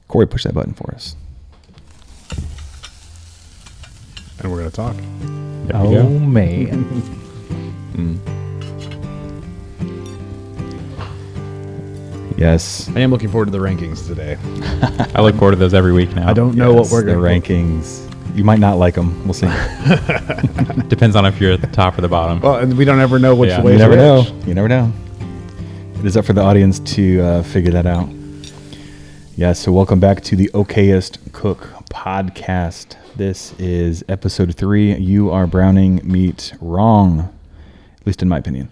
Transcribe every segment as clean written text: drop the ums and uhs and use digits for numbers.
Corey, push that button for us. And we're going to talk. Oh, man. Yes. I am looking forward to the rankings today. I look forward to those every week now. I don't know what we're the going to rankings. You might not like them. We'll see. Depends on if you're at the top or the bottom. Well, and we don't ever know which Yeah. way You is never know. which. You never know. It is up for the audience to figure that out. Yeah, so welcome back to the Okayest Cook podcast. This is episode 3. You are browning meat wrong, at least in my opinion.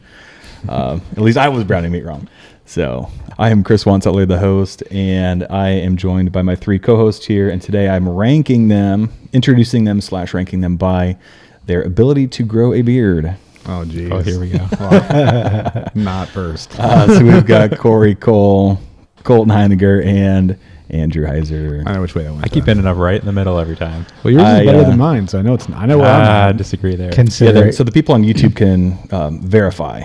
At least I was browning meat wrong. So I am Chris Wanseley, the host, and I am joined by my 3 co-hosts here. And today I'm ranking them, introducing them / ranking them by their ability to grow a beard. Oh, geez. Oh, here we go. Not first. So we've got Corey Cole, Colton Heiniger, and Andrew Heiser. I know which way that went. I keep ending up right in the middle every time. Well, yours is better I, than mine, so I know it's. I know where I'm I at. disagree there. Consider So the people on YouTube can verify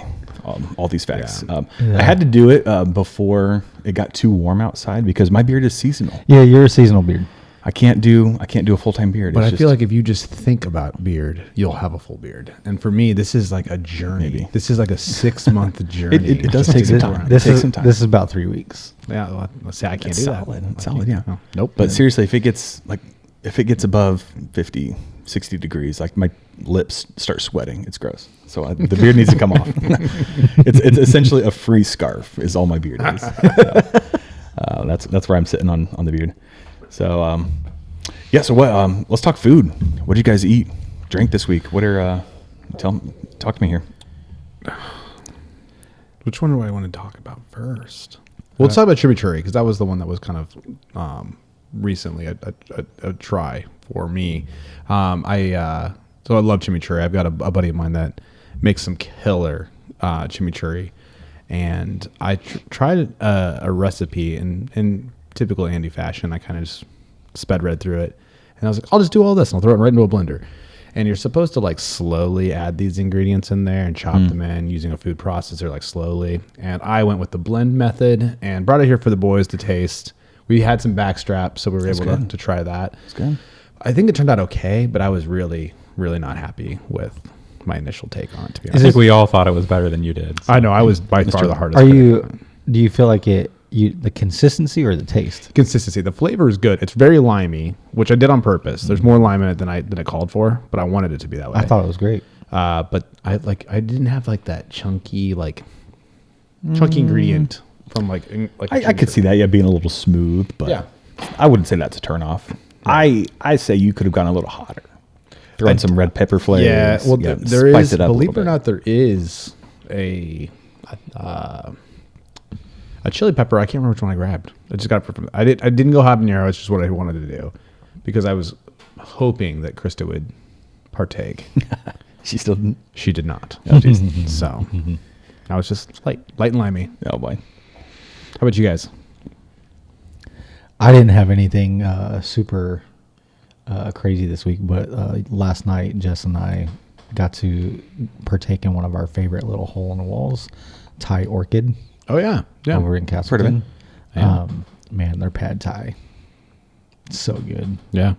all these facts. Yeah. I had to do it before it got too warm outside because my beard is seasonal. Yeah, you're a seasonal beard. I can't do a full-time beard. But It's I feel just- like if you just think about beard, you'll have a full beard. And for me, this is like a journey. Maybe. This is like a 6-month journey. it does Just take to some get time. around. This takes some time. This is about 3 weeks. Yeah, well, let's say I can't It's do solid. that. It's solid, yeah. Oh, nope. But seriously, if it gets above 50, 60 degrees, like my lips start sweating. It's gross. So the beard needs to come off. It's essentially a free scarf is all my beard is. So, that's where I'm sitting on the beard. So yeah. So what? Let's talk food. What did you guys eat, drink this week? What are talk to me here. Which one do I want to talk about first? Well, let's talk about chimichurri because that was the one that was kind of recently a try for me. So I love chimichurri. I've got a buddy of mine that makes some killer chimichurri, and I tried a recipe in typical Andy fashion. I kind of just sped read through it, and I was like, I'll just do all this and I'll throw it right into a blender. And you're supposed to like slowly add these ingredients in there and chop them in using a food processor, like slowly. And I went with the blend method and brought it here for the boys to taste. We had some backstraps, so we were able to try that. It's good. I think it turned out okay, but I was really, really not happy with my initial take on it, to be I honest. think we all thought it was better than you did. So. I know, I was by far the hardest. Do you feel like the consistency or the taste? Consistency. The flavor is good. It's very limey, which I did on purpose. There's more lime in it than I called for, but I wanted it to be that way. I thought it was great. But I didn't have like that chunky ingredient from like I could see that, yeah, being a little smooth, but Yeah. I wouldn't say that's a turn off. I say you could have gone a little hotter. Throw in some red pepper flavors. Yeah, well, there spice is. it up a Believe it little or bit. not, there is a chili pepper. I can't remember which one I grabbed. I just got it from. I didn't go habanero. It's just what I wanted to do because I was hoping that Krista would partake. She still didn't. She did not. Oh, geez. So I was just light and limey. Oh boy. How about you guys? I didn't have anything super crazy this week, but last night Jess and I got to partake in one of our favorite little hole-in-the-walls, Thai Orchid, Oh yeah, over in Heard of it. Castleton. Yeah. Man, their pad Thai, so good. Yeah.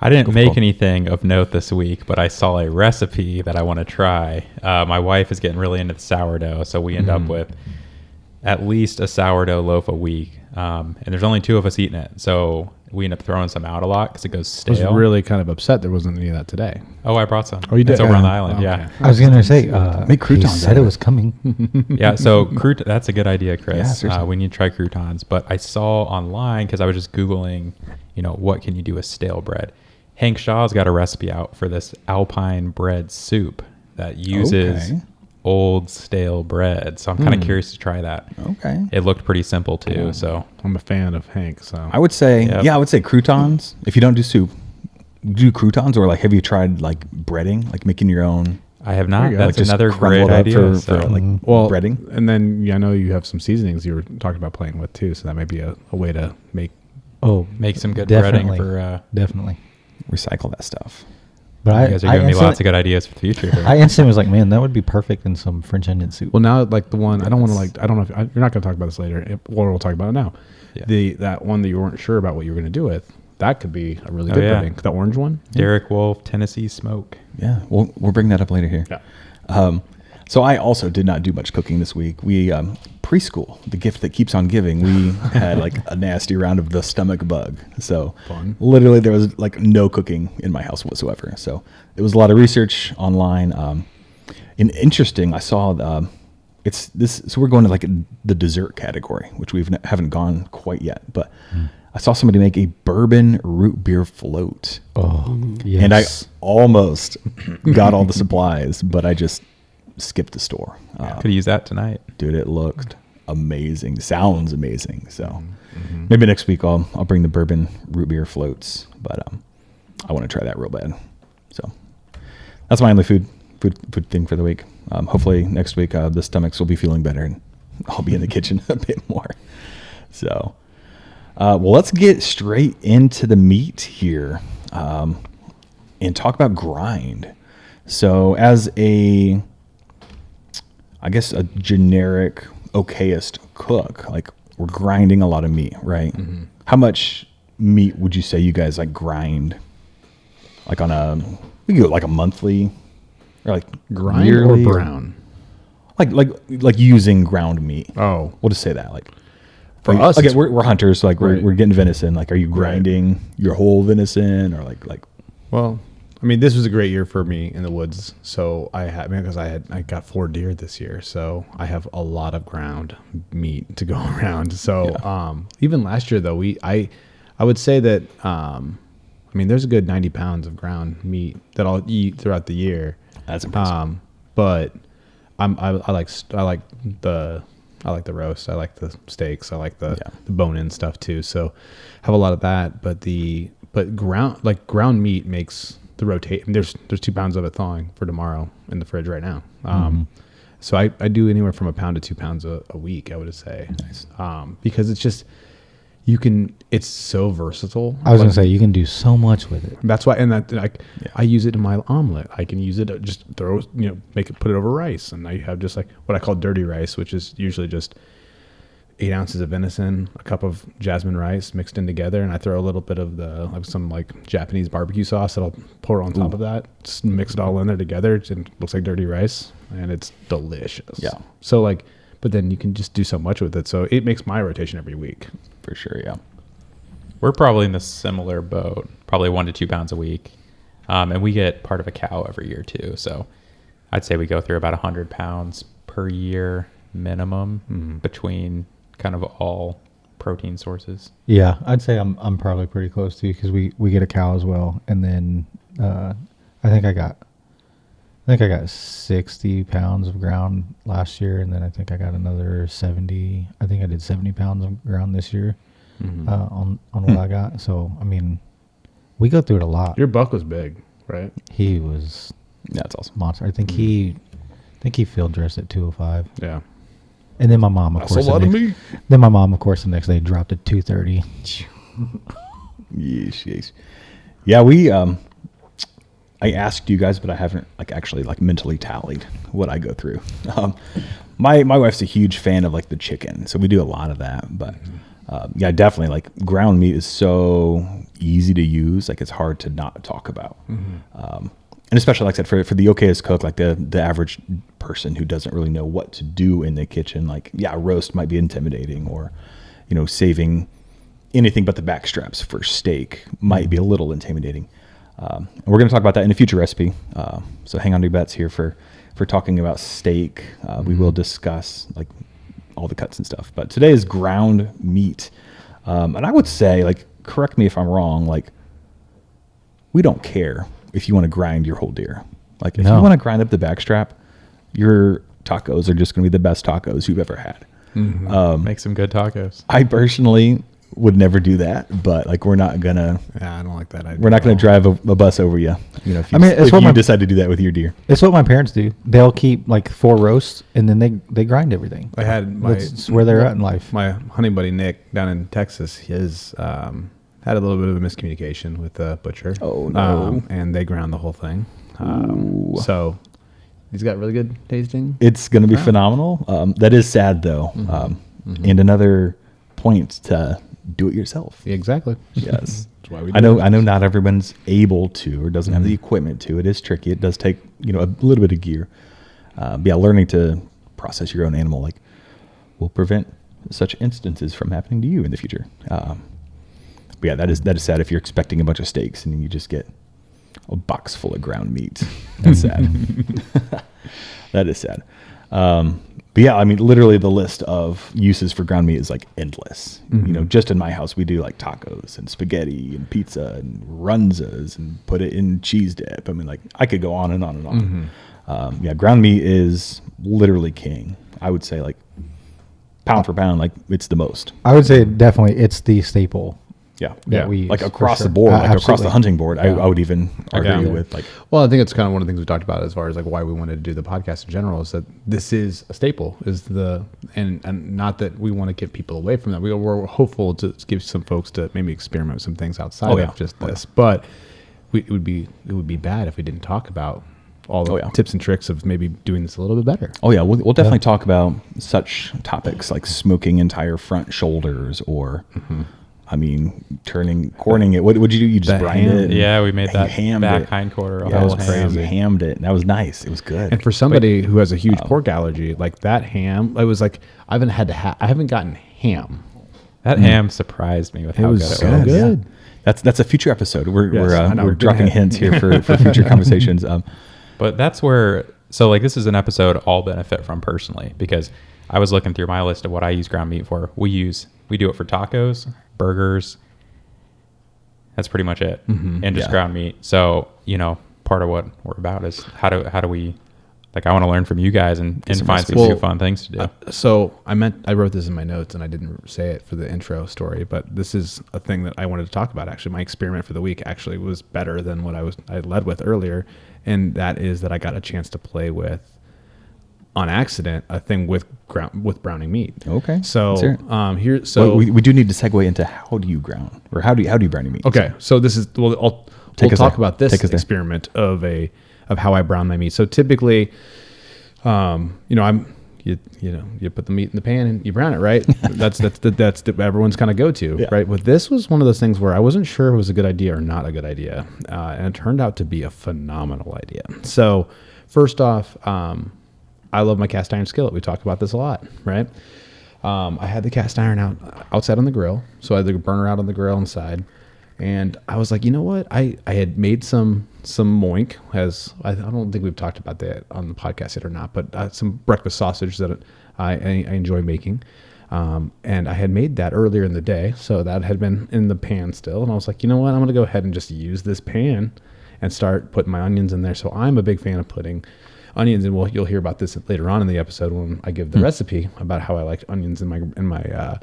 I didn't Go make for it. anything of note this week, but I saw a recipe that I want to try. My wife is getting really into the sourdough, so we end up with at least a sourdough loaf a week. And there's only 2 of us eating it, so we end up throwing some out a lot because it goes I was stale. really kind of upset there wasn't any of that today. Oh, I brought some. Oh, you did? It's over on the Yeah. island, Okay. yeah. I was gonna say, Make croutons he said out it of was coming. Yeah, so that's a good idea, Yeah, Chris. seriously. We need to try croutons. But I saw online, because I was just Googling, what can you do with stale bread? Hank Shaw's got a recipe out for this Alpine bread soup that uses Okay. old stale bread. So I'm kind of curious to try that. Okay. It looked pretty simple too. So I'm a fan of Hank, so I would say, Yep. I would say croutons. If you don't do soup, do croutons, or like have you tried like breading, like making your own? I have There not. you go. That's Just another crumble great it up idea. for like well breading. And then I know you have some seasonings you were talking about playing with too, so that might be a way to make. Oh, Make some good definitely, breading for definitely. Recycle that stuff. But You guys are giving me lots of good ideas for the future. I instantly was like, man, that would be perfect in some French onion soup. Well, now like the one I don't want to like I don't know if you're not going to talk about this later, or we'll talk about it now. Yeah. That one that you weren't sure about what you were going to do with, that could be a really good pudding. The orange one, Derek Wolf, Tennessee Smoke. Yeah, we'll bring that up later here. Yeah. So I also did not do much cooking this week. We preschool, the gift that keeps on giving. We had like a nasty round of the stomach bug. So Fun. literally there was like no cooking in my house whatsoever. So it was a lot of research online. And interesting, I saw it's this. So we're going to like the dessert category, which we haven't gone quite yet. But I saw somebody make a bourbon root beer float. Oh, yes. And I almost got all the supplies, but I just skipped the store. Could use that tonight. Dude, it looked amazing. Sounds amazing. So maybe next week I'll bring the bourbon root beer floats, but I want to try that real bad. So that's my only food thing for the week. Hopefully next week the stomachs will be feeling better and I'll be in the kitchen a bit more. So well, let's get straight into the meat here and talk about grind. So as a generic Okayest cook, like we're grinding a lot of meat, right? Mm-hmm. How much meat would you say you guys like grind? Like we can go like a monthly or like grind yearly, or brown? Like using ground meat. Oh, we'll just say that. Like for us, again, we're hunters, so like we're getting venison. Like, are you grinding your whole venison or like? Well, I mean, this was a great year for me in the woods. So I got 4 deer this year, so I have a lot of ground meat to go around. So even last year though, I would say that there's a good 90 pounds of ground meat that I'll eat throughout the year. That's impressive. But I like the roast. I like the steaks. I like the bone-in stuff too. So have a lot of that. But ground meat makes the rotate. There's 2 pounds of it thawing for tomorrow in the fridge right now. So I do anywhere from 1 pound to 2 pounds a week, I would say. Nice. Because it's just it's so versatile. I was gonna say you can do so much with it. That's why, I use it in my omelet. I can use it just put it over rice, and I have just like what I call dirty rice, which is usually just 8 ounces of venison, a cup of jasmine rice mixed in together, and I throw a little bit of some Japanese barbecue sauce that I'll pour on top of that. Just mix it all in there together. It looks like dirty rice, and it's delicious. Yeah. So but then you can just do so much with it. So it makes my rotation every week. For sure, yeah. We're probably in the similar boat, probably 1 to 2 pounds a week. And we get part of a cow every year too. So I'd say we go through about 100 pounds per year minimum between kind of all protein sources. Yeah, I'd say I'm probably pretty close to you because we get a cow as well, and then I think I got 60 pounds of ground last year, and then I think I got another 70. I think I did 70 pounds of ground this year on what I got. So I mean, we go through it a lot. Your buck was big, right? He was. That's awesome. Monster. I think he field dressed at 205. Yeah. And then my mom, of course. That's a lot of meat. Then my mom, of course, the next day dropped at 230. Yeesh. Yeah, I asked you guys, but I haven't actually mentally tallied what I go through. My wife's a huge fan of the chicken, so we do a lot of that. But definitely ground meat is so easy to use. It's hard to not talk about. And especially like I said, for the Okayest cook, the average person who doesn't really know what to do in the kitchen, roast might be intimidating, or saving anything but the back straps for steak might be a little intimidating. And we're going to talk about that in a future recipe. So hang on to your bets here for talking about steak. We will discuss all the cuts and stuff. But today is ground meat. And I would say, correct me if I'm wrong, we don't care if you want to grind your whole deer. If you want to grind up the back strap, your tacos are just going to be the best tacos you've ever had. Make some good tacos. I personally would never do that, but we're not gonna. Yeah, I don't like that idea. We're not gonna drive a bus over you. If you decide to do that with your deer. It's what my parents do. They'll keep 4 roasts, and then they grind everything. That's where they're at in life. My honey buddy Nick down in Texas, Had a little bit of a miscommunication with the butcher. Oh, no. And they ground the whole thing. So he's got really good tasting. It's going to be phenomenal. That is sad, though. And another point to do it yourself. Yeah, exactly. Yes. That's why we I know not everyone's able to or doesn't have the equipment to. It is tricky. It does take, a little bit of gear. But yeah, learning to process your own animal will prevent such instances from happening to you in the future. But yeah, that is sad if you're expecting a bunch of steaks and then you just get a box full of ground meat. That's sad. That is sad. But yeah, I mean, literally the list of uses for ground meat is like endless. Just in my house, we do like tacos and spaghetti and pizza and runzas and put it in cheese dip. I mean, like I could go on and on and on. Yeah, ground meat is literally king. I would say like pound for pound, like it's the most. I would say definitely it's the staple. Yeah. that we Like use, across for the sure. board, like across Absolutely. the hunting board, I would even argue Yeah. with like, Well, I think it's kind of one of the things we talked about as far as like why we wanted to do the podcast in general is that this is a staple and not that we want to get people away from that. We're hopeful to give some folks to maybe experiment with some things outside of just this, but it would be bad if we didn't talk about all the tips and tricks of maybe doing this a little bit better. oh yeah, we'll definitely talk about such topics like smoking entire front shoulders or, I mean, corning it. What would you do? You just brine ham. it? Yeah, we made You that hammed back it. hindquarter. Yeah, that was ham. crazy. Hammed it. That was nice. It was good. And for somebody who has a huge pork allergy, like that ham, it was like I haven't gotten ham. That ham surprised me with how was good it so was. good. That's a future episode. I know. We're Go dropping ahead. hints here for future conversations. But that's where, so like this is an episode I'll benefit from personally because I was looking through my list of what I use ground meat for. We do it for tacos, burgers. That's pretty much it. And just ground meat. So, part of what we're about is how do we, like, I want to learn from you guys and find some new fun things to do. So I wrote this in my notes and I didn't say it for the intro story, but this is a thing that I wanted to talk about. Actually, my experiment for the week actually was better than what I led with earlier. And that is that I got a chance to play with, on accident, a thing with browning meat. Okay. So Let's hear it. so we do need to segue into how do you ground or how do you brown your meat? okay. So this is we'll Take us talk there. about this Take us there. experiment of how I brown my meat. So typically, you put the meat in the pan and you brown it, right? that's everyone's kind of go to, right? But this was one of those things where I wasn't sure if it was a good idea or not a good idea, and it turned out to be a phenomenal idea. So first off, I love my cast iron skillet. We talk about this a lot, right? I had the cast iron outside on the grill, so I had the burner out on the grill inside. And I was like, you know what? I had made some moink, as I don't think we've talked about that on the podcast yet or not, but some breakfast sausage that I enjoy making. And I had made that earlier in the day, so that had been in the pan still. And I was like, you know what? I'm going to go ahead and just use this pan and start putting my onions in there. So I'm a big fan of putting onions, and you'll hear about this later on in the episode when I give the recipe about how I liked onions in my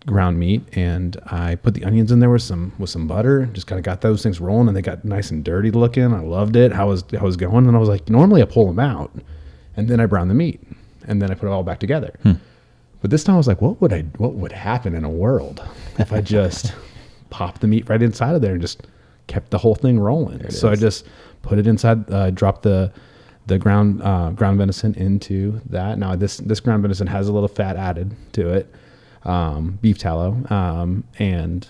ground meat. And I put the onions in there with some butter, just kind of got those things rolling, and they got nice and dirty looking. I loved it. How it was going, and I was like, normally I pull them out, and then I brown the meat, and then I put it all back together. But this time I was like, what would happen in a world if I just popped the meat right inside of there and just kept the whole thing rolling? So I just put it inside, dropped the ground venison into that. Now this ground venison has a little fat added to it, beef tallow, and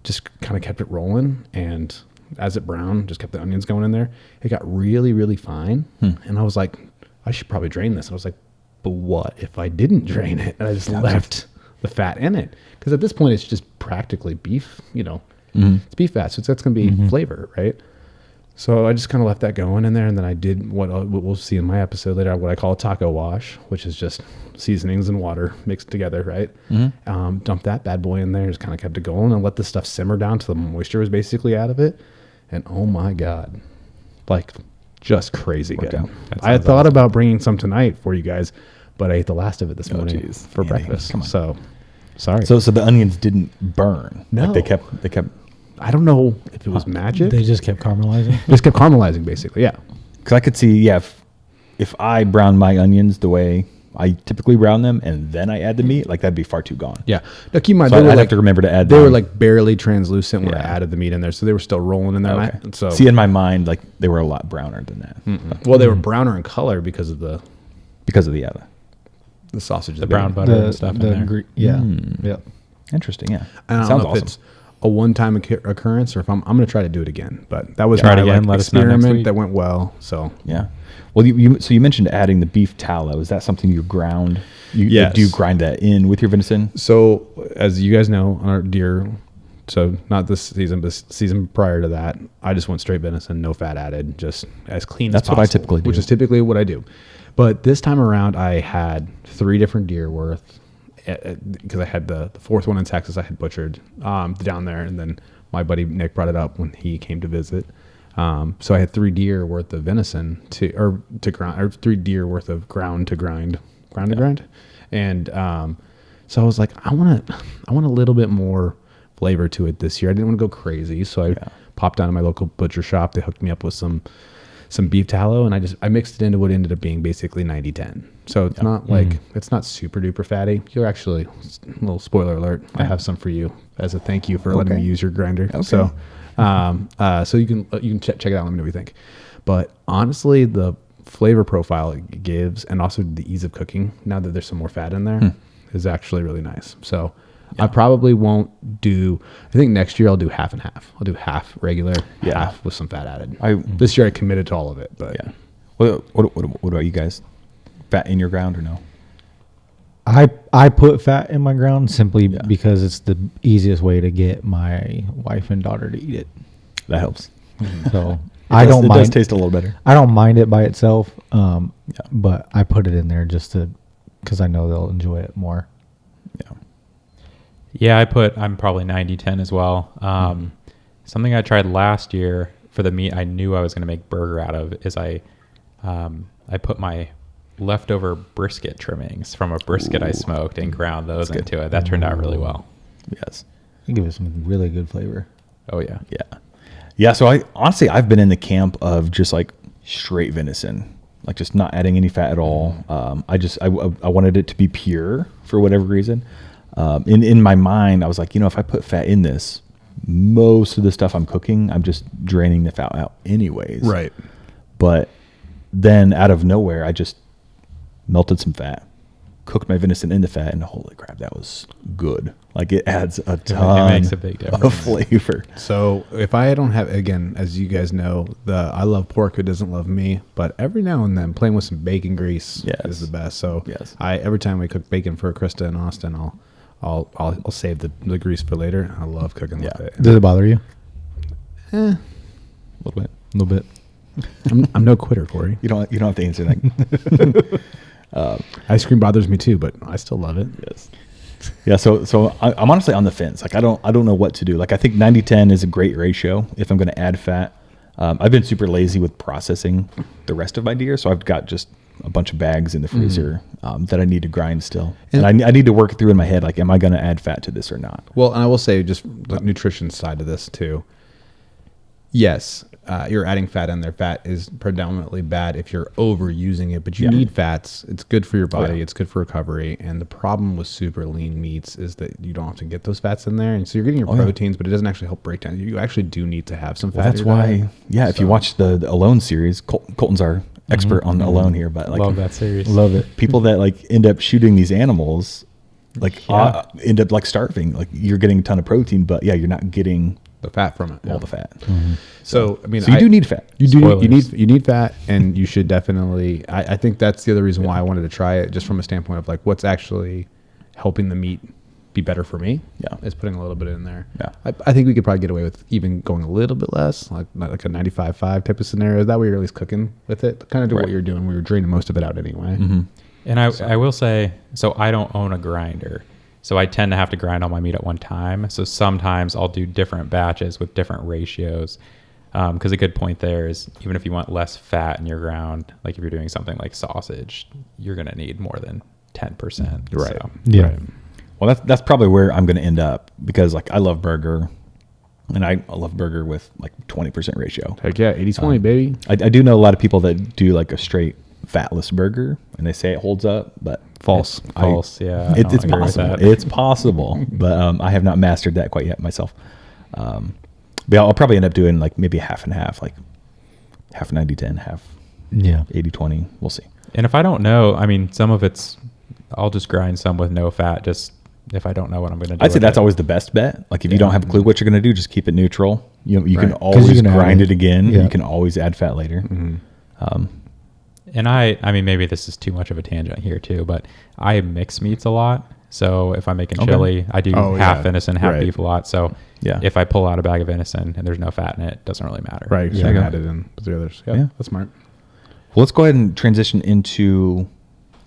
just kind of kept it rolling. And as it browned, just kept the onions going in there. It got really, really fine. And I was like, I should probably drain this. And I was like, but what if I didn't drain it and I just left the fat in it? Because at this point, it's just practically beef, it's beef fat. So that's going to be flavor, right? So I just kind of left that going in there, and then I did what we'll see in my episode later, what I call a taco wash, which is just seasonings and water mixed together, right? Dumped that bad boy in there, just kind of kept it going, and let the stuff simmer down till the moisture was basically out of it. And oh my God, like just crazy good. I had thought about bringing some tonight for you guys, but I ate the last of it this morning for breakfast. Come on. So sorry. So the onions didn't burn. No. Like they kept. I don't know if it was magic. They just kept caramelizing. Just kept caramelizing, basically. Yeah. Because I could see, if I brown my onions the way I typically brown them and then I add the meat. Like that'd be far too gone. Yeah. Now keep in mind, So they were I'd like, have to remember to add They were them. like barely translucent when I Yeah. added the meat in there, so they were still rolling in there. Okay. So See, in my mind, like they were a lot browner than that well, they were browner in color because of the because of the other. sausage. The brown butter and stuff in there. Yeah. Mm. Yep. Interesting. Yeah. I don't Sounds know if awesome. it's a one-time occurrence or if I'm going to try to do it again. But that was Try it my again, like, let us know next experiment week. that went well. So Yeah. Well, so you mentioned adding the beef tallow. Is that something you ground? Yes. Do you grind that in with your venison? So, as you guys know, on our deer, so not this season, but season prior to that, I just went straight venison, no fat added, just as clean That's as what possible. I typically do. Which is typically what I do. But this time around, I had 3 different deer worth, because I had the 4th one in Texas I had butchered down there, and then my buddy Nick brought it up when he came to visit. So I had 3 deer worth of venison to ground, or 3 deer worth of ground to grind, and so I was like, I want a little bit more flavor to it this year. I didn't want to go crazy, so I popped down to my local butcher shop. They hooked me up with some beef tallow, and I mixed it into what ended up being basically 90-10. So it's not like it's not super duper fatty. You're actually, a little spoiler alert, I have some for you as a thank you for letting me use your grinder. Okay. So so you can check it out. Let me know what you think. But honestly, the flavor profile it gives, and also the ease of cooking, now that there's some more fat in there, is actually really nice. So I probably won't do. I think next year I'll do half and half. I'll do half regular, half with some fat added. This year I committed to all of it. But Yeah. What about you guys? Fat in your ground or no? I put fat in my ground simply because it's the easiest way to get my wife and daughter to eat it. That helps. So It don't mind. does taste a little better. I don't mind it by itself, but I put it in there just because I know they'll enjoy it more. Yeah. Yeah, I'm probably 90-10 as well. Something I tried last year for the meat I knew I was going to make burger out of is I put my leftover brisket trimmings from a brisket I smoked and ground those into it. That turned out really well. Yes. You give it some really good flavor. Oh, yeah. Yeah. Yeah. So I've been in the camp of just like straight venison, like just not adding any fat at all. I wanted it to be pure for whatever reason. In my mind, I was like, if I put fat in this, most of the stuff I'm cooking, I'm just draining the fat out anyways. right. But then out of nowhere, I just melted some fat, cooked my venison in the fat, and holy crap, that was good. Like it adds a ton makes a big difference. of flavor. So if I don't have, again, as you guys know, I love pork. Who doesn't love me? But every now and then, playing with some bacon grease is the best. So every time we cook bacon for Krista and Austin, I'll save the grease for later. I love cooking with it. Does it bother you? A little bit. A little bit. I'm no quitter, Corey. You don't have to answer that. Ice cream bothers me too, but I still love it. Yes. Yeah. So I'm honestly on the fence. Like I don't know what to do. Like I think 90-10 is a great ratio if I'm going to add fat. I've been super lazy with processing the rest of my deer, so I've got just a bunch of bags in the freezer that I need to grind still, and I need to work through in my head, like, am I going to add fat to this or not? Well, and I will say, just the nutrition side of this too. Yes, you're adding fat in there. Fat is predominantly bad if you're overusing it, but you need fats. It's good for your body. It's good for recovery. And the problem with super lean meats is that you don't often get those fats in there. And so you're getting your proteins, but it doesn't actually help break down. You actually do need to have some fat. Well, that's why, if you watch the Alone series, Colton's our expert on Alone here, but like, Love that series. Love it. people that like end up shooting these animals, like end up like starving. Like you're getting a ton of protein, but you're not getting the fat from it. all the fat. So I mean, So you do need fat. You need fat, and you should definitely. I think that's the other reason why I wanted to try it, just from a standpoint of like what's actually helping the meat be better for me. Yeah, is putting a little bit in there. Yeah, I think we could probably get away with even going a little bit less, like a 95-5 type of scenario. That way you're at least cooking with it, kind of do what you're doing. Where you're draining most of it out anyway. And I will say, so I don't own a grinder. So I tend to have to grind all my meat at one time. So sometimes I'll do different batches with different ratios. Because a good point there is, even if you want less fat in your ground, like if you're doing something like sausage, you're going to need more than 10%. Right. So, Yeah. Well, that's probably where I'm going to end up, because like I love burger, and I love burger with like 20% ratio. Heck yeah, 80-20, baby. I do know a lot of people that do like a straight fatless burger, and they say it holds up, but False. False. Yeah. I don't It's agree with possible. that. It's possible, but I have not mastered that quite yet myself. But I'll probably end up doing like maybe half and half, like half 90-10, half Yeah. 80-20. We'll see. And if I don't know, I mean, some of it's, I'll just grind some with no fat, just if I don't know what I'm going to do. I'd say with that's it. always the best bet. Like if you don't have a clue what you're going to do, just keep it neutral. You can Right. 'Cause always you can add grind it. it again. Yeah. You can always add fat later. And I mean, maybe this is too much of a tangent here too, but I mix meats a lot. So if I'm making Okay. chili, I do Oh, half yeah. venison, half Right. beef a lot. So Yeah. if I pull out a bag of venison and there's no fat in it, it doesn't really matter. Right. Yeah. So you can add it in with the others. Yeah. Yeah. That's smart. Well, let's go ahead and transition into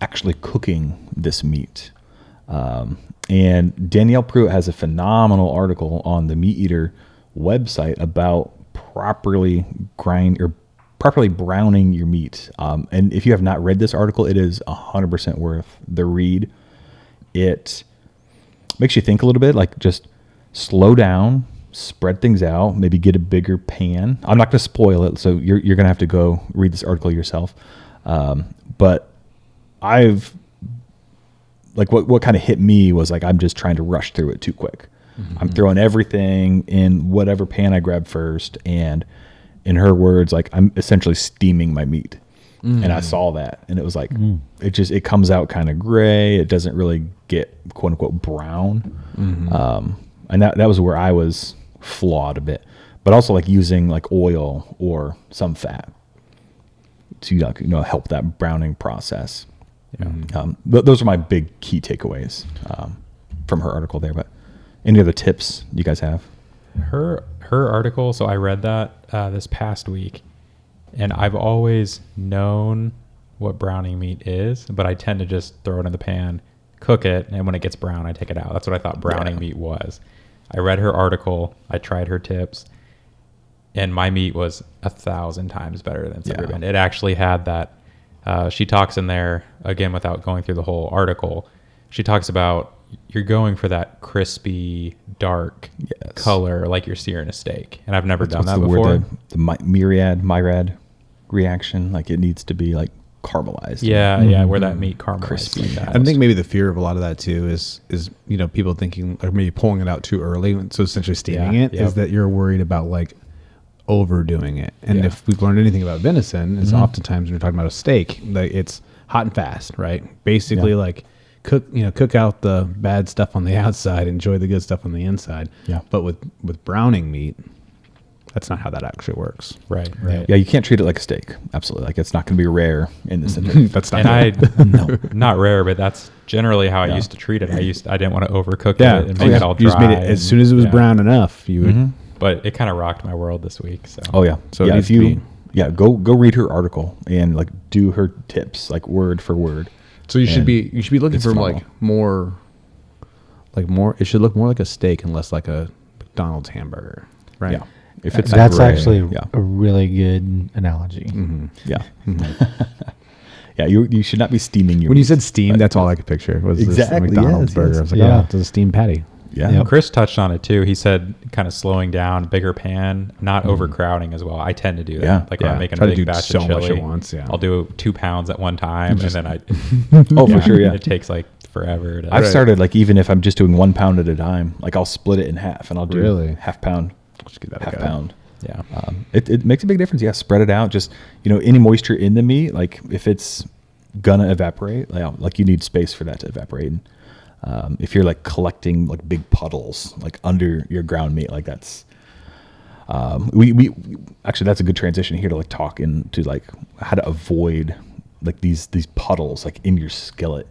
actually cooking this meat. And Danielle Pruitt has a phenomenal article on the Meat Eater website about properly browning your meat. And if you have not read this article, it is 100% worth the read. It makes you think a little bit, like just slow down, spread things out, maybe get a bigger pan. I'm not going to spoil it, so you're going to have to go read this article yourself. But I've like what kind of hit me was like I'm just trying to rush through it too quick. I'm throwing everything in whatever pan I grab first, and in her words, like I'm essentially steaming my meat. And I saw that, and it was like it comes out kind of gray. It doesn't really get quote unquote brown. And that was where I was flawed a bit, but also like using like oil or some fat to help that browning process. Those are my big key takeaways from her article there. But any other tips you guys have? Her article, so I read that this past week, and I've always known what browning meat is, but I tend to just throw it in the pan, cook it, and when it gets brown, I take it out. That's what I thought browning meat was. I read her article, I tried her tips, and my meat was 1,000 times better than it's ever been. It actually had that. She talks in there, again, without going through the whole article, she talks about you're going for that crispy, dark color like you're searing a steak. And I've never done that before. The myriad reaction, like it needs to be like caramelized. Yeah, where that meat caramelized. Crispy. Like that. I think maybe the fear of a lot of that too is people thinking, or maybe pulling it out too early, so essentially steaming it, is that you're worried about like overdoing it. And if we've learned anything about venison, is oftentimes when you're talking about a steak, like it's hot and fast, right? Basically, like cook out the bad stuff on the outside, enjoy the good stuff on the inside. Yeah. But with browning meat, that's not how that actually works. Right. Yeah, you can't treat it like a steak. Absolutely. Like it's not going to be rare in this industry. That's not. And not rare, but that's generally how I used to treat it. I didn't want to overcook it and make it all dry. You just made it as soon as it was brown enough. You would. But it kind of rocked my world this week. So. Oh yeah. So yeah, it needs if to you be- go read her article and like do her tips like word for word. So you should be looking it's for phenomenal. more. It should look more like a steak and less like a McDonald's hamburger, right? Yeah. If it's That's gray, actually yeah. a really good analogy. Yeah. Yeah, you should not be steaming your When you meat. said steam, that's all I could picture was Exactly, this McDonald's yes, burger. yes. I was like, Yeah. oh, it's a steamed patty. Yeah. Yep. Chris touched on it too. He said kind of slowing down, bigger pan, not overcrowding as well. I tend to do that. Yeah. Like when Yeah. I'm making Try a to big do batch so of much chili, at once, yeah. I'll do 2 pounds at one time, and then I. Oh, for sure, yeah. It takes like forever to. I've started like even if I'm just doing 1 pound at a time, like I'll split it in half and I'll do Really? half pound, Just give that a half go. pound. Yeah. It makes a big difference. Yeah, spread it out. Just any moisture in the meat, like if it's gonna evaporate, like you need space for that to evaporate. And, if you're like collecting like big puddles like under your ground meat, like that's we actually that's a good transition here to like talk into like how to avoid like these puddles like in your skillet.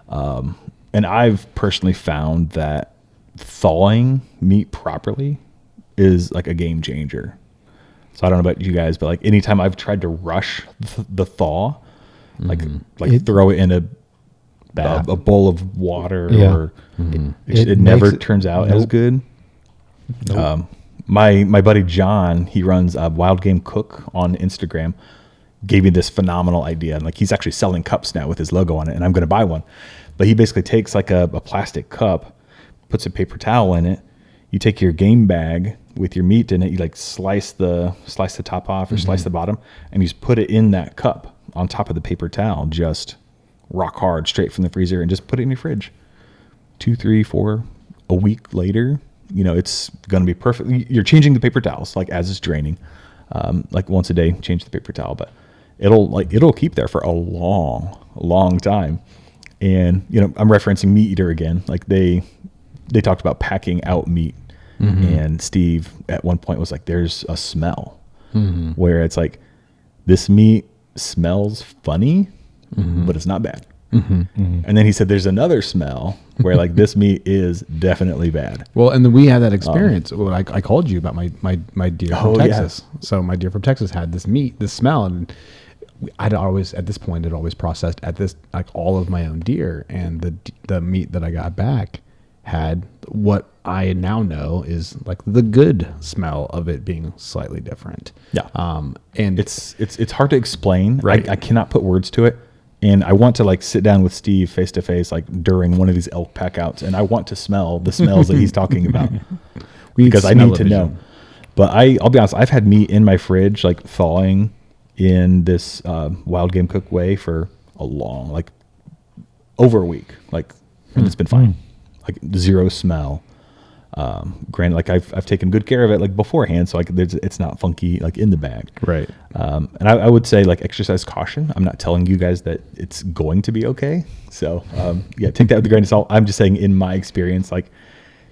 And I've personally found that thawing meat properly is like a game changer. So I don't know about you guys, but like anytime I've tried to rush the thaw, like throw it in a bowl of water, or it never turns out as good. My buddy John, he runs a Wild Game Cook on Instagram, gave me this phenomenal idea. And like he's actually selling cups now with his logo on it, and I'm going to buy one. But he basically takes like a plastic cup, puts a paper towel in it. You take your game bag, with your meat in it, you like slice the top off or slice the bottom, and you just put it in that cup on top of the paper towel, just rock hard straight from the freezer, and just put it in your fridge. 2, 3, 4, a week later, you know, it's going to be perfect. You're changing the paper towels like as it's draining, like once a day, change the paper towel, but it'll keep there for a long time. And, you know, I'm referencing Meat Eater again. Like they talked about packing out meat, and Steve at one point was like, there's a smell where it's like, this meat smells funny, but it's not bad. And then he said there's another smell where like this meat is definitely bad. Well, and then we had that experience. I called you about my deer from Texas. Yeah. So my deer from Texas had this smell, and I'd always, at this point, had always processed at this, like all of my own deer, and the meat that I got back had what I now know is like the good smell of it being slightly different. Yeah. And it's hard to explain. Right. I cannot put words to it. And I want to like sit down with Steve face to face, like during one of these elk pack outs, and I want to smell the smells that he's talking about because I need to know. But I'll be honest, I've had meat in my fridge, like thawing in this wild game cook way for a long, like over a week, like, and it's been fine, like zero smell. Granted, like I've taken good care of it like beforehand, so like it's not funky like in the bag, right? And I would say like exercise caution. I'm not telling you guys that it's going to be okay. So yeah, take that with a grain of salt. I'm just saying in my experience, like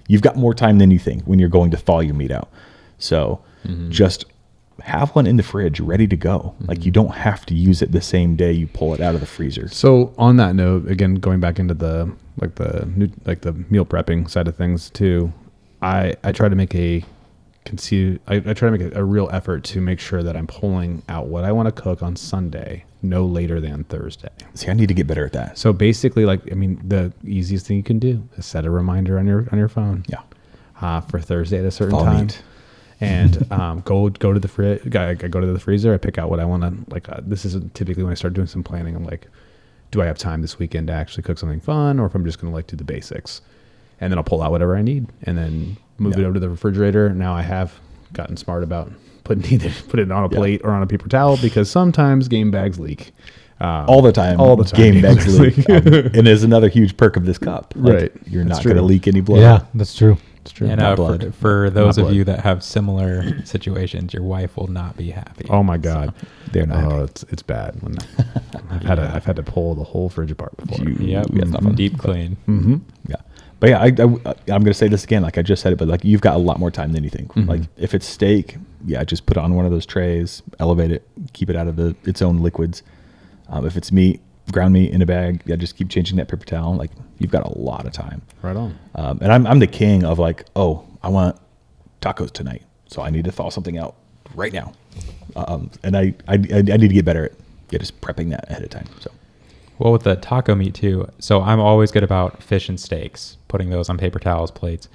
you've got more time than you think when you're going to thaw your meat out. So just have one in the fridge ready to go. Like you don't have to use it the same day you pull it out of the freezer. So on that note, again, going back into the meal prepping side of things too. I try to make I try to make a real effort to make sure that I'm pulling out what I want to cook on Sunday no later than Thursday. See, I need to get better at that. So basically, like, I mean, the easiest thing you can do is set a reminder on your phone. Yeah. For Thursday at a certain time. And go to the fridge. I go to the freezer. I pick out what I want to like. This is typically when I start doing some planning. I'm like, do I have time this weekend to actually cook something fun, or if I'm just going to like do the basics? And then I'll pull out whatever I need and then move it over to the refrigerator. Now I have gotten smart about put it on a plate or on a paper towel, because sometimes game bags leak. All the time. Game bags leak. And there's another huge perk of this cup. Like, right. You're not going to leak any blood. Yeah, that's true. It's true. And for those of you that have similar situations, your wife will not be happy. Oh my God, so, they're not. Oh, it's bad. When I've had to pull the whole fridge apart before. Yep. Deep clean. Yeah. But yeah, I'm going to say this again, like I just said it, but like you've got a lot more time than you think. Like if it's steak, yeah, just put it on one of those trays, elevate it, keep it out of its own liquids. If it's meat, ground meat in a bag, yeah, just keep changing that paper towel. Like you've got a lot of time. Right on. And I'm the king of like, oh, I want tacos tonight, so I need to thaw something out right now. And I need to get better at just prepping that ahead of time. So. Well, with the taco meat too. So I'm always good about fish and steaks, putting those on paper towels, plates.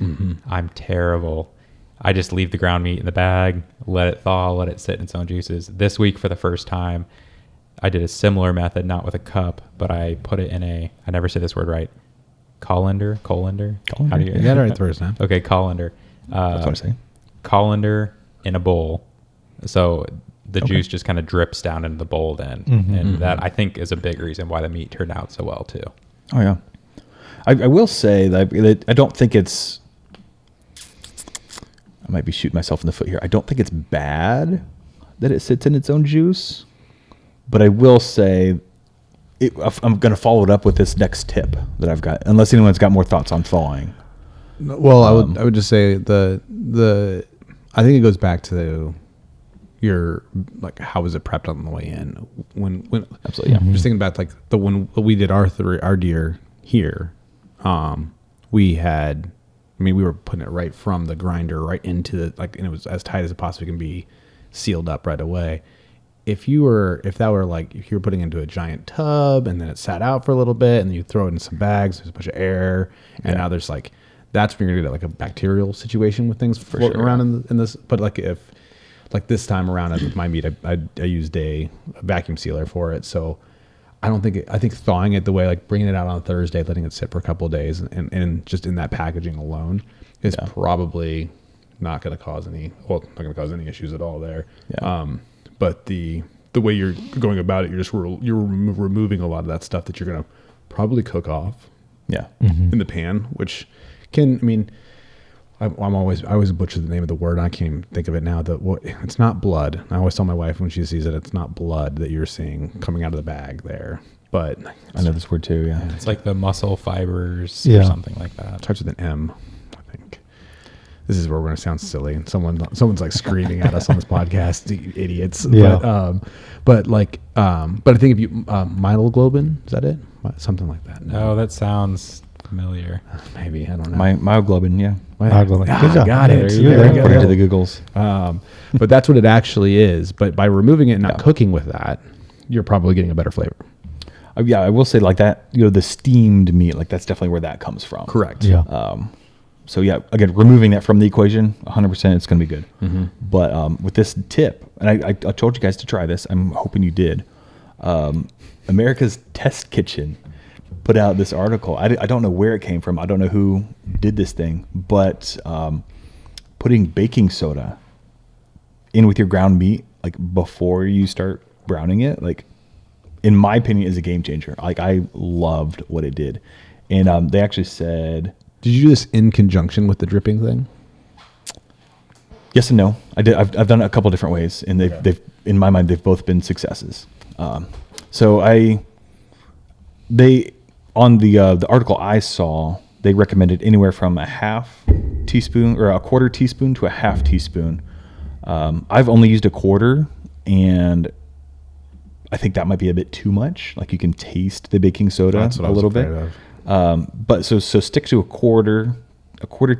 I'm terrible. I just leave the ground meat in the bag, let it thaw, let it sit in its own juices. This week, for the first time, I did a similar method, not with a cup, but I put it in I never say this word right, colander? How do you got it right the first time. Okay, colander. That's what I say. Colander in a bowl. So the juice just kind of drips down into the bowl then. And that, I think, is a big reason why the meat turned out so well too. Oh, yeah. I will say that I don't think it's... I might be shooting myself in the foot here. I don't think it's bad that it sits in its own juice. But I will say, I'm going to follow it up with this next tip that I've got, unless anyone's got more thoughts on thawing. Well, I would just say I think it goes back to your, like, how was it prepped on the way in? When Absolutely, yeah. Just thinking about like when we did our deer here, we were putting it right from the grinder right into and it was as tight as it possibly can be, sealed up right away. If you were putting it into a giant tub and then it sat out for a little bit and then you throw it in some bags, there's a bunch of air, and now there's like, that's when you're gonna get like a bacterial situation with things floating around in this. But like if like this time around with my meat, I used a vacuum sealer for it, so I think thawing it the way, like bringing it out on Thursday, letting it sit for a couple of days, and just in that packaging alone is probably not going to cause any issues at all there. Yeah. But the way you're going about it, you're removing a lot of that stuff that you're going to probably cook off Yeah. in the pan, which I always butcher the name of the word. I can't even think of it now. It's not blood. I always tell my wife when she sees it, it's not blood that you're seeing coming out of the bag there. But I know this word too. Yeah. It's like the muscle fibers or Yeah. something like that. it starts with an M, I think. This is where we're going to sound silly, and someone's like screaming at us on this podcast, "You idiots!" Yeah. But I think if you myoglobin, is that it? Something like that. Oh, that sounds familiar. Maybe, I don't know. Myoglobin. Yeah. Myoglobin. Ah, Good job. got it. You're There there. we go. According to the Googles. But that's what it actually is. But by removing it and not Yeah. cooking with that, you're probably getting a better flavor. Yeah, I will say like that. The steamed meat, like that's definitely where that comes from. Correct. Yeah. So yeah, again, removing that from the equation, 100%, it's going to be good. But with this tip, and I told you guys to try this. I'm hoping you did. America's Test Kitchen put out this article. I don't know where it came from. I don't know who did this thing, but putting baking soda in with your ground meat, like before you start browning it, like in my opinion, is a game changer. Like I loved what it did, and they actually said. Did you do this in conjunction with the dripping thing? Yes and no. I did. I've done it a couple different ways, and they've in my mind they've both been successes. So they on the article I saw, they recommended anywhere from a half teaspoon or a quarter teaspoon to a half teaspoon. I've only used a quarter, and I think that might be a bit too much. Like you can taste the baking soda That's what I a was little bit. afraid of. But so stick to a quarter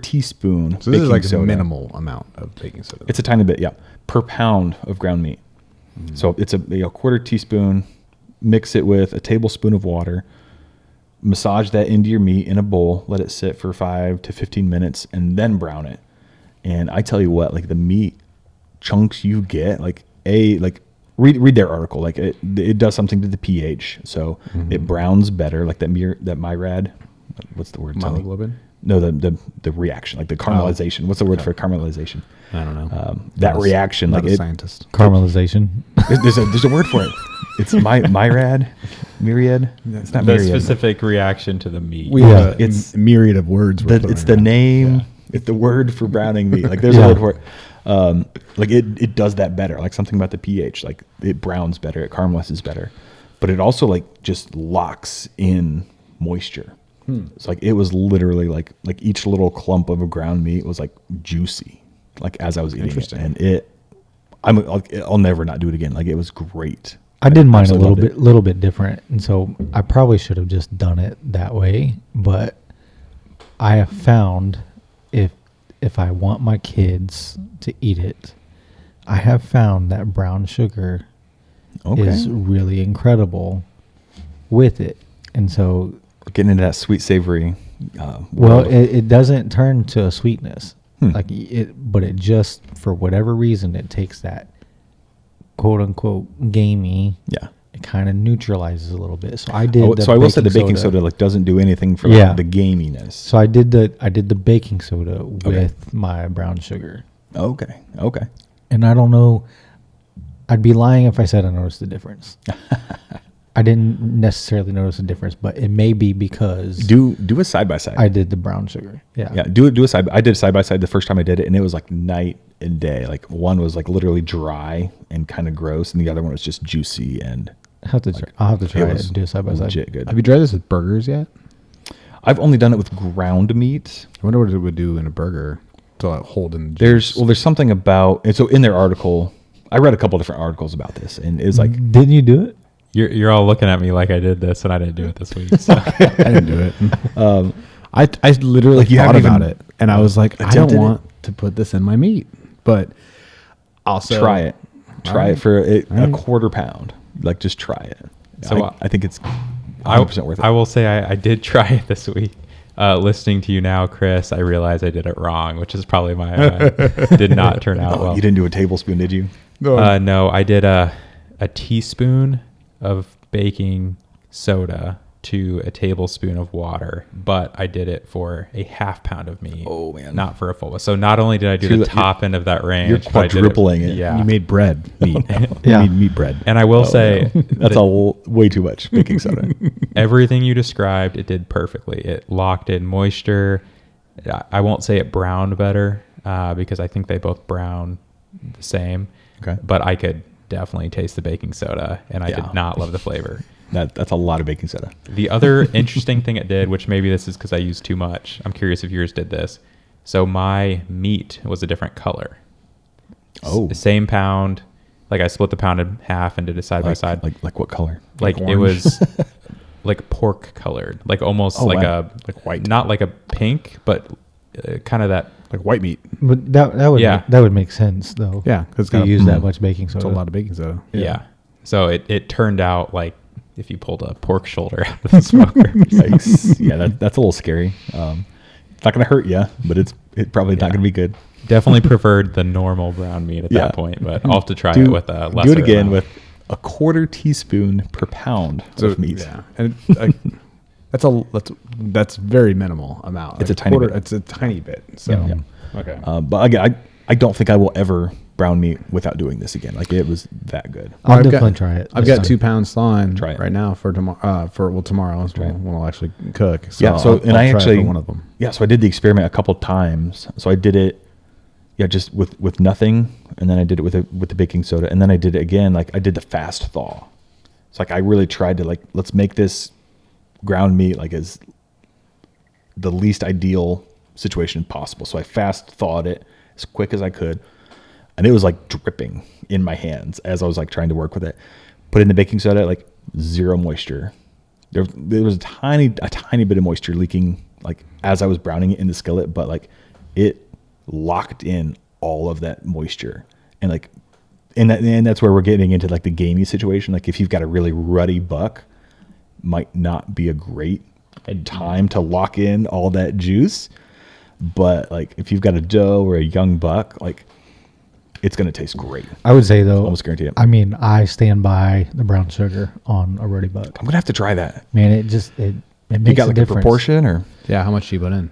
teaspoon. So this is baking like soda. a minimal amount of baking soda. It's a tiny bit, yeah, per pound of ground meat. So it's a quarter teaspoon. Mix it with a tablespoon of water. Massage that into your meat in a bowl. Let it sit for 5 to 15 minutes, and then brown it. And I tell you what, like the meat chunks you get, read their article. Like it does something to the pH, so it browns better. Like that Myrad, what's the word? Tell me. Myoglobin? No, the reaction, like the caramelization. What's the word for caramelization? I don't know. That reaction, Not like a it, scientist. Caramelization. there's a word for it. It's Myrad, myriad. It's not The myriad. specific reaction to the meat. We Yeah. have It's- it's myriad of words. we're It's putting the around. name. It's the word for browning meat. Like there's Yeah. a word for it. Like it does that better. Like something about the pH. Like it browns better. It caramelizes better. But it also like just locks in moisture. It's like it was literally like each little clump of a ground meat was like juicy. Like as I was eating it, Interesting. and I'll never not do it again. Like it was great. I did mine a absolutely loved little bit different, and so I probably should have just done it that way. But I have found if I want my kids to eat it, I have found that brown sugar Okay. is really incredible with it, and so Getting into that sweet savory. well, world. it doesn't turn to a sweetness, Hmm. but it just for whatever reason it takes that quote unquote gamey. yeah. It kind of neutralizes a little bit. So I did. So I will say the baking soda like doesn't do anything for like, Yeah. the gaminess. So I did the baking soda with my brown sugar, Okay. and I don't know. I'd be lying if I said I noticed the difference. I didn't necessarily notice the difference, but it may be because Do a side by side. I did the brown sugar. Yeah. Yeah, do a side. I did side by side the first time I did it, and it was like night and day. Like one was like literally dry and kind of gross, and the other one was just juicy and I'll have to try it was and do it side by side. legit good. Have you tried this with burgers yet? I've only done it with ground meat. I wonder what it would do in a burger to like hold in. There's something about, and so in their article, I read a couple different articles about this, and it's like Didn't you do it? You're all looking at me like I did this, and I didn't do it this week. So. I didn't do it. I literally Like, you thought haven't about even it, and I was like, I don't attempted it? want to put this in my meat, but also try it. Try Alright. it for a Alright. quarter pound. Like just try it. So, I think it's 100% worth it. I will say I did try it this week. Listening to you now, Chris, I realized I did it wrong, which is probably my did not turn out well. You didn't do a tablespoon, did you? No, I did a teaspoon of baking soda to a tablespoon of water, but I did it for a half pound of meat. Oh, man. Not for a full. So not only did I do the top end of that range, You're but I did quadrupling it. Yeah. You made bread meat. Yeah. You made meat bread. And I will say That's way too much baking soda. everything you described, it did perfectly. It locked in moisture. I won't say it browned better because I think they both brown the same. Okay. But I could definitely taste the baking soda, and I did not love the flavor. That's a lot of baking soda. The other interesting thing it did, which maybe this is because I used too much. I'm curious if yours did this. So my meat was a different color. Oh. Same pound. Like I split the pound in half and did it side by side. Like what color? Like it was like pork colored, like almost like wow. like white, not like a pink, but kind of that. Like white meat. But that would that would make sense though. Yeah, because to use that much baking soda. It's a lot of baking soda. Yeah. So it turned out like if you pulled a pork shoulder out of the smoker. Yikes. Yeah, that's a little scary. It's not going to hurt you, but it's probably not going to be good. Definitely preferred the normal brown meat at that point, but I'll have to try it with a lesser Do it again amount. with a 1/4 teaspoon per pound of meat. Yeah, and that's very minimal amount. It's a tiny bit. It's a tiny bit. So okay. But again, I don't think I will ever brown meat without doing this again. Like it was that good. I'll definitely try it. I've got 2 pounds thawing Try it. right now for tomorrow. Tomorrow is when I'll actually cook. So Yeah. So I'll I try actually for one of them. Yeah. So I did the experiment a couple times. So I did it. Yeah, just with nothing, and then I did it with the baking soda, and then I did it again. Like I did the fast thaw. It's like I really tried to let's make this ground meat like as the least ideal situation possible. So I fast thawed it as quick as I could, and it was like dripping in my hands as I was like trying to work with it. Put in the baking soda, like zero moisture. There was a tiny bit of moisture leaking like as I was browning it in the skillet, but like it locked in all of that moisture, and like and that's where we're getting into like the gamey situation. Like if you've got a really ruddy buck, might not be a great time to lock in all that juice, but like if you've got a doe or a young buck, like it's going to taste great. I would say though, Almost guarantee it. I mean, I stand by the brown sugar on a ruddy buck. I'm going to have to try that. Man, it makes You got like a proportion, or Yeah, how much do you put in?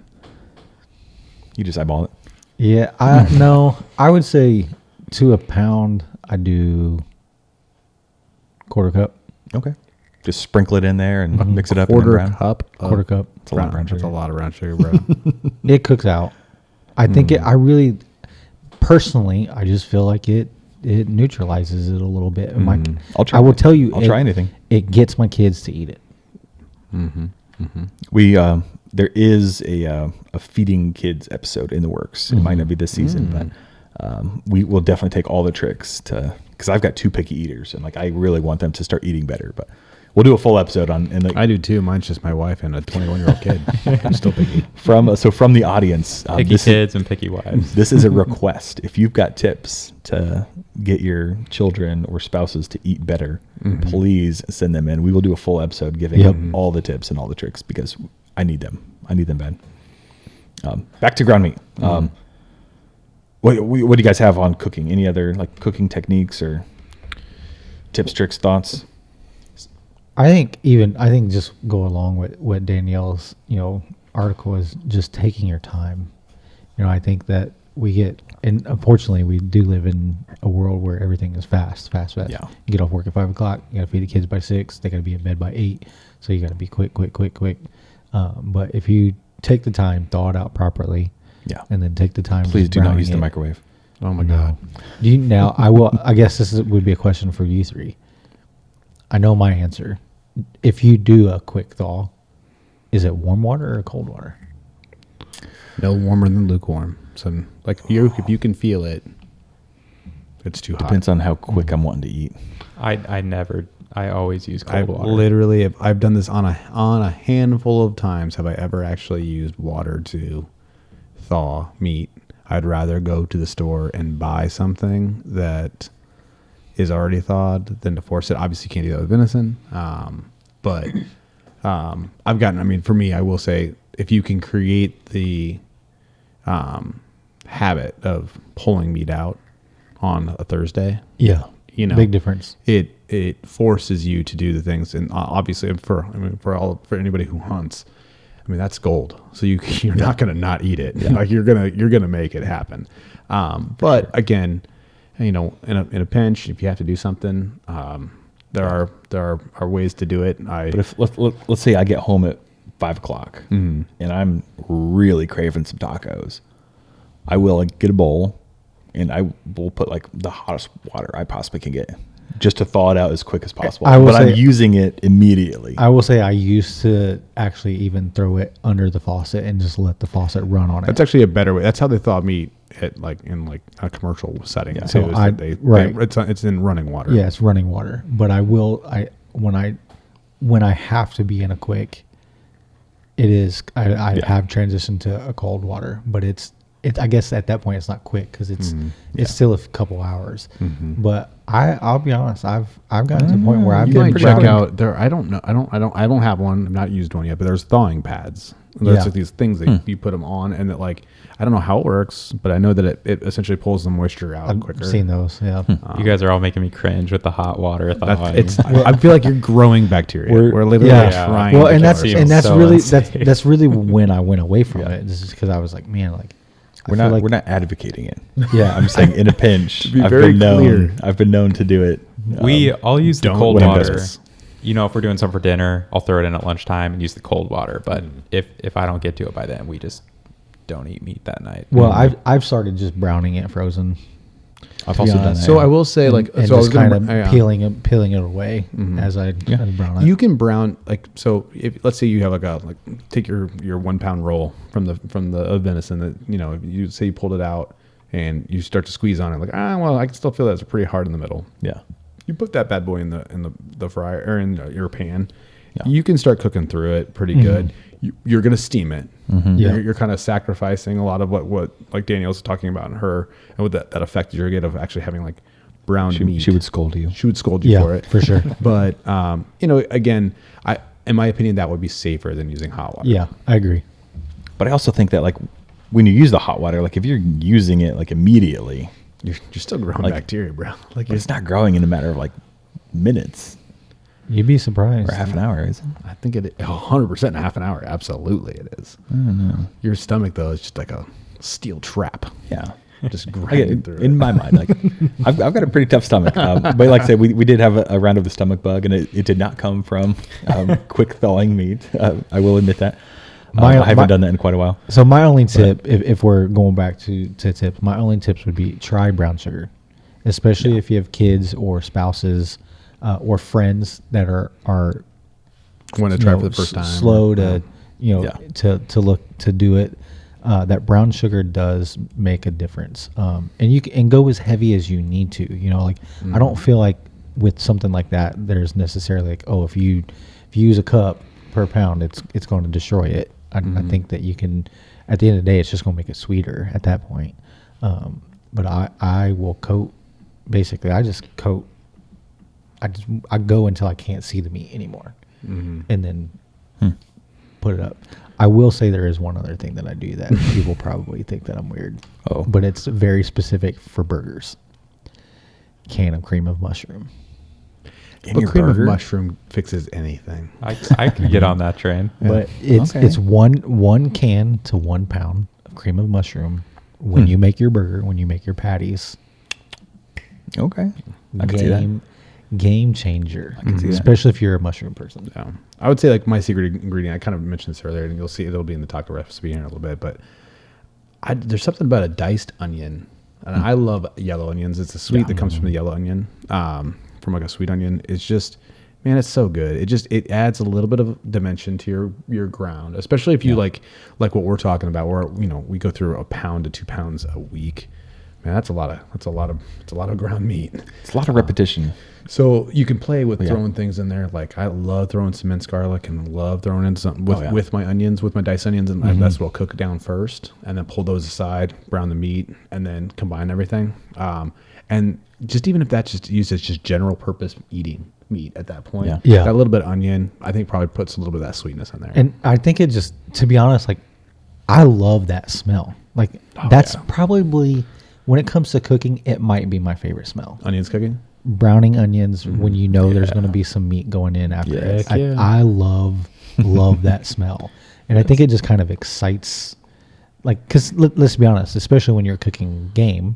you just eyeball it? Yeah, no, I would say to a pound, I do 1/4 cup. Okay. Just sprinkle it in there and mix it up. And 1/4 brown. cup. of 1/4 cup. It's a lot of brown That's sugar. a lot of brown sugar, bro. It cooks out. I think I really, personally, I just feel like it neutralizes it a little bit. I'll try I will it. tell you, I'll try anything. It gets my kids to eat it. We there is a feeding kids episode in the works. It might not be this season, but we will definitely take all the tricks to, because I've got 2 picky eaters, and like I really want them to start eating better. But we'll do a full episode on. And I do too. Mine's just my wife and a 21-year-old kid. I'm still picky. from the audience, Picky kids and picky wives. this is a request. If you've got tips to get your children or spouses to eat better, please send them in. We will do a full episode giving them all the tips and all the tricks, because I need them. I need them bad. Back to ground meat. What do you guys have on cooking? Any other like cooking techniques or tips, tricks, thoughts? I think just go along with what Danielle's, article is, just taking your time. I think that we get, and unfortunately we do live in a world where everything is fast. Yeah. You get off work at 5 o'clock, you got to feed the kids by 6, they got to be in bed by 8. So you got to be quick. But if you take the time, thaw it out properly, and then take the time. Please just do not browning use the it. microwave. Oh my God. I guess this would be a question for you 3. I know my answer. If you do a quick thaw, is it warm water or cold water? No warmer than lukewarm. So like if you can feel it, it's too hot. Depends on how quick I'm wanting to eat. I always use cold water. Literally, I've done this on a handful of times. Have I ever actually used water to thaw meat? I'd rather go to the store and buy something that is already thawed than to force it. Obviously, you can't do that with venison. But I've gotten. I mean, for me, I will say, if you can create the habit of pulling meat out on a Thursday, Yeah, big difference. It it forces you to do the things, and obviously for anybody who hunts, I mean that's gold. So you're not gonna not eat it. Like you're gonna make it happen. But again, in a pinch, if you have to do something, there are ways to do it. But if let's say I get home at 5 o'clock and I'm really craving some tacos, I will get a bowl and I will put like the hottest water I possibly can get just to thaw it out as quick as possible. But I'm using it immediately. I will say I used to actually even throw it under the faucet and just let the faucet run on it. That's actually a better way. That's how they thaw meat in a commercial setting. Yeah. So it's in running water. Yeah, it's running water. But when I have to be in a quick, I have transitioned to a cold water, but it's I guess at that point it's not quick because it's still a couple hours. But I'll be honest, I've gotten to the point where I've been check out there. I don't know. I don't have one. I've not used one yet, but there's thawing pads. There's like these things that you put them on, and that like I don't know how it works, but I know that it essentially pulls the moisture out quicker. I've seen those. Yeah. You guys are all making me cringe with the hot water thawing. I feel like you're growing bacteria. We're literally trying. Well, to and that's so really insane. that's really when I went away from it. This is because I was like, man, like we're not advocating it. Yeah, I'm saying in a pinch. To be very clear. I've been known to do it. I'll use the cold when I'm water. business. If we're doing something for dinner, I'll throw it in at lunchtime and use the cold water. But if I don't get to it by then, we just don't eat meat that night. Well, I've started just browning it frozen. I've also done that. So I will say, and just kind of peeling it away as I brown it. You can brown so. If let's say you have take your 1 pound roll from the venison that you say you pulled it out and you start to squeeze on it I can still feel that it's pretty hard in the middle. Yeah. You put that bad boy in the fryer or in your pan. Yeah. You can start cooking through it pretty good. You're gonna steam it. You're kind of sacrificing a lot of what like Danielle's talking about in her and with that effect you're get of actually having like browned meat. She would scold you. She would scold you for it for sure. But again, in my opinion, that would be safer than using hot water. Yeah, I agree. But I also think that like when you use the hot water, like if you're using it like immediately, you're still growing bacteria, bro. Like it's not growing in a matter of like minutes. You'd be surprised. Or half an hour, is it? I think 100% in half an hour. Absolutely, it is. I don't know. Your stomach though is just like a steel trap. Yeah. Just grinding through in my mind, like I've got a pretty tough stomach. But like I said, we did have a round of the stomach bug, and it did not come from quick thawing meat. I will admit that. I haven't done that in quite a while. So my only tip, if we're going back to tips, my only tips would be try brown sugar, especially if you have kids or spouses or friends that are want to try for the first time. Slow to to look to do it. That brown sugar does make a difference, and you can go as heavy as you need to. I don't feel like with something like that, there's necessarily like, if you use a cup per pound, it's going to destroy it. I think that you can, at the end of the day, it's just going to make it sweeter at that point. But I will coat. Basically, I just coat. I go until I can't see the meat anymore, and then put it up. I will say there is one other thing that I do that people probably think that I'm weird. But it's very specific for burgers. Can of cream of mushroom. But cream of mushroom fixes anything. I could get on that train. But it's one can to 1 pound of cream of mushroom when you make your burger, when you make your patties. Okay. I can see that. Game changer. I can see that. Especially if you're a mushroom person. Yeah. I would say like my secret ingredient, I kind of mentioned this earlier, and you'll see it'll be in the taco recipe here in a little bit, but there's something about a diced onion. And I love yellow onions. It's the sweet that comes from the yellow onion. From like a sweet onion. It's just, man, it's so good. It adds a little bit of dimension to your ground, especially if you like what we're talking about, where we go through 1 pound to 2 pounds a week. Man, that's a lot of ground meat. It's a lot of repetition. So you can play with throwing things in there. Like I love throwing some minced garlic and love throwing in something with my onions, with my diced onions, and that's what I'll cook down first, and then pull those aside, brown the meat, and then combine everything. And just even if that's just used as just general purpose eating meat at that point, Yeah. that little bit of onion, I think probably puts a little bit of that sweetness in there. And I think it just, to be honest, like I love that smell. Like that's probably, when it comes to cooking, it might be my favorite smell. Onions cooking? browning onions when you know there's going to be some meat going in after it. Heck yeah. I love that smell, and I think it just kind of excites, like, because let's be honest, especially when you're cooking game,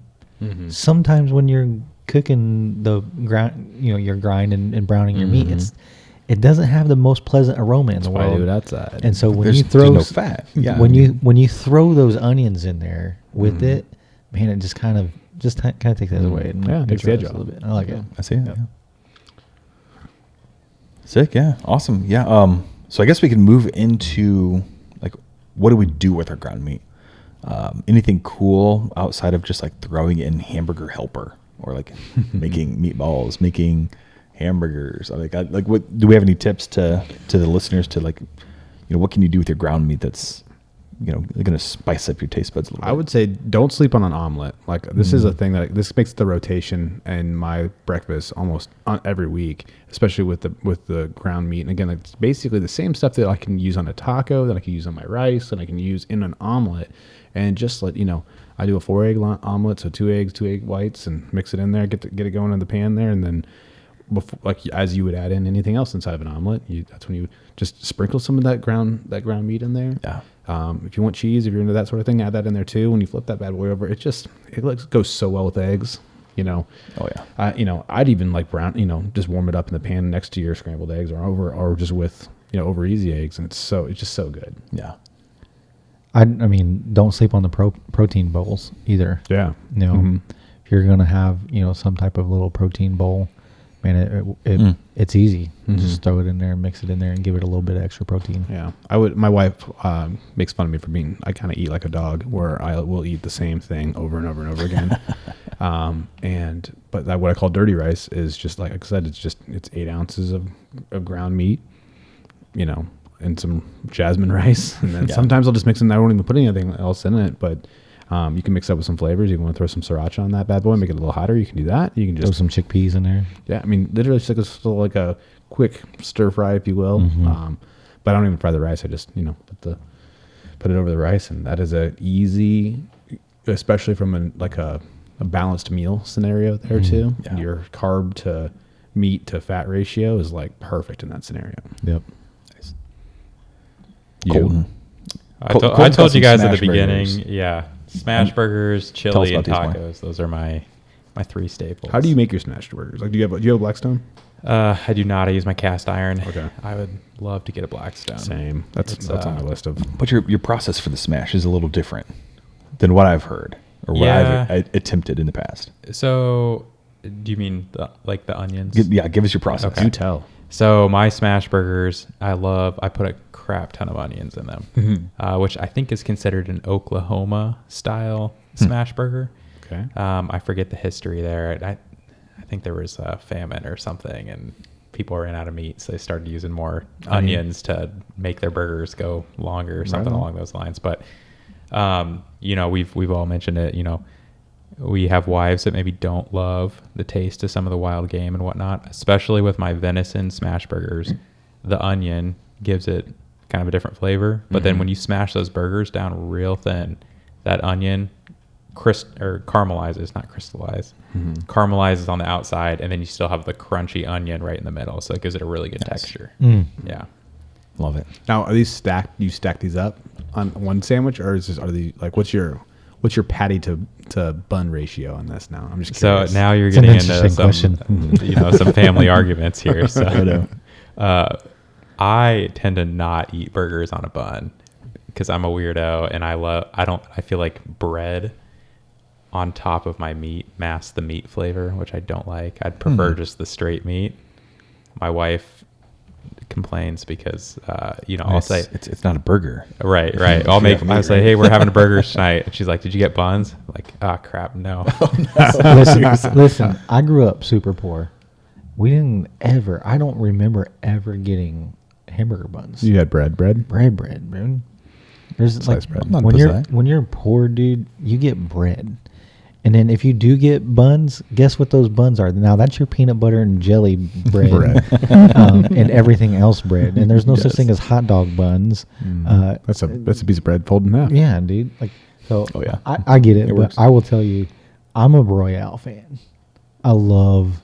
sometimes when you're cooking the grind, you're grinding and browning your meat, it doesn't have the most pleasant aroma in the Why I world. do it outside. And so when There's you throw no fat. Yeah. when you throw those onions in there with it, man, it just kind of takes that away. And Yeah, takes the edge neutralizes off. a little bit. I like it. I see it. Yeah. Sick. Yeah. Awesome. Yeah. So I guess we can move into like, what do we do with our ground meat? Anything cool outside of just like throwing it in hamburger helper or like making meatballs, making hamburgers? Like what do we have any tips to the listeners to like, what can you do with your ground meat that's going to spice up your taste buds a little bit? I would say don't sleep on an omelet. Like this is a thing that this makes the rotation in my breakfast almost every week, especially with the ground meat. And again, it's basically the same stuff that I can use on a taco, that I can use on my rice, and I can use in an omelet. And just let I do a 4-egg omelet, so 2 eggs, 2 egg whites, and mix it in there, get it going in the pan there, and then before, like as you would add in anything else inside of an omelet, that's when you just sprinkle some of that ground meat in there. Yeah. If you want cheese, if you're into that sort of thing, add that in there too. When you flip that bad boy over, it goes so well with eggs. Oh yeah. I'd even like brown, just warm it up in the pan next to your scrambled eggs or just with over easy eggs, and it's just so good. Yeah. I mean, don't sleep on the protein bowls either. Yeah. If you're gonna have some type of little protein bowl, man, it's easy. Just throw it in there and mix it in there and give it a little bit of extra protein. Yeah, my wife makes fun of me for I kind of eat like a dog, where I will eat the same thing over and over and over again. But what I call dirty rice is just like I said, it's 8 ounces of ground meat, and some jasmine rice, and then sometimes I'll just mix in. I won't even put anything else in it, but you can mix up with some flavors. You want to throw some siracha on that bad boy, make it a little hotter, you can do that. You can just throw some chickpeas in there. Yeah, I mean, literally just like a quick stir fry, if you will. But I don't even fry the rice. I just put it over the rice, and that is a easy, especially from a balanced meal scenario there too. Yeah. Your carb to meat to fat ratio is like perfect in that scenario. Yep. Nice. You. I Colton's told you got guys some at the smash beginning, burgers. smash burgers, us chili, and about these tacos. Those are my 3 staples. How do you make your smashed burgers? Like, do you have a Blackstone? I do not. I use my cast iron. Okay. I would love to get a Blackstone. Same. That's on my list of. But your process for the smash is a little different than what I've heard or what Yeah. I've attempted in the past. So, do you mean the onions? Give us your process. Okay. You tell. So my smash burgers, I put a crap ton of onions in them, which I think is considered an Oklahoma style smash burger. Okay. I forget the history there. I think there was a famine or something, and people ran out of meat, so they started using more onions to make their burgers go longer or something along those lines. But we've all mentioned it. We have wives that maybe don't love the taste of some of the wild game and whatnot, especially with my venison smash burgers. The onion gives it kind of a different flavor, but then when you smash those burgers down real thin, that onion caramelizes, not crystallizes, caramelizes on the outside, and then you still have the crunchy onion right in the middle, so it gives it a really good texture. Yeah. Love it. Now, are these stacked? You stack these up on one sandwich, or are they like what's your patty to bun ratio on this? Now, I'm just curious. So now you're It's an getting into interesting some, some family arguments here. So I tend to not eat burgers on a bun because I'm a weirdo, and I feel like bread on top of my meat masks the meat flavor, which I don't like. I'd prefer just the straight meat. My wife complains because I'll say it's not a burger. right I'll say, hey, we're having a burger tonight, and she's like, did you get buns? I'm like, oh crap, no. Listen, I grew up super poor. I don't remember ever getting hamburger buns. You had bread, Bread. There's Sliced bread. I'm not when opposed to that. when you're poor, dude, you get bread. And then if you do get buns, guess what those buns are? Now that's your peanut butter and jelly bread, and everything else bread. And there's no such thing as hot dog buns. That's a piece of bread folded in half. Yeah, dude. Oh yeah. I get it, It but works. I will tell you, I'm a Royale fan. I love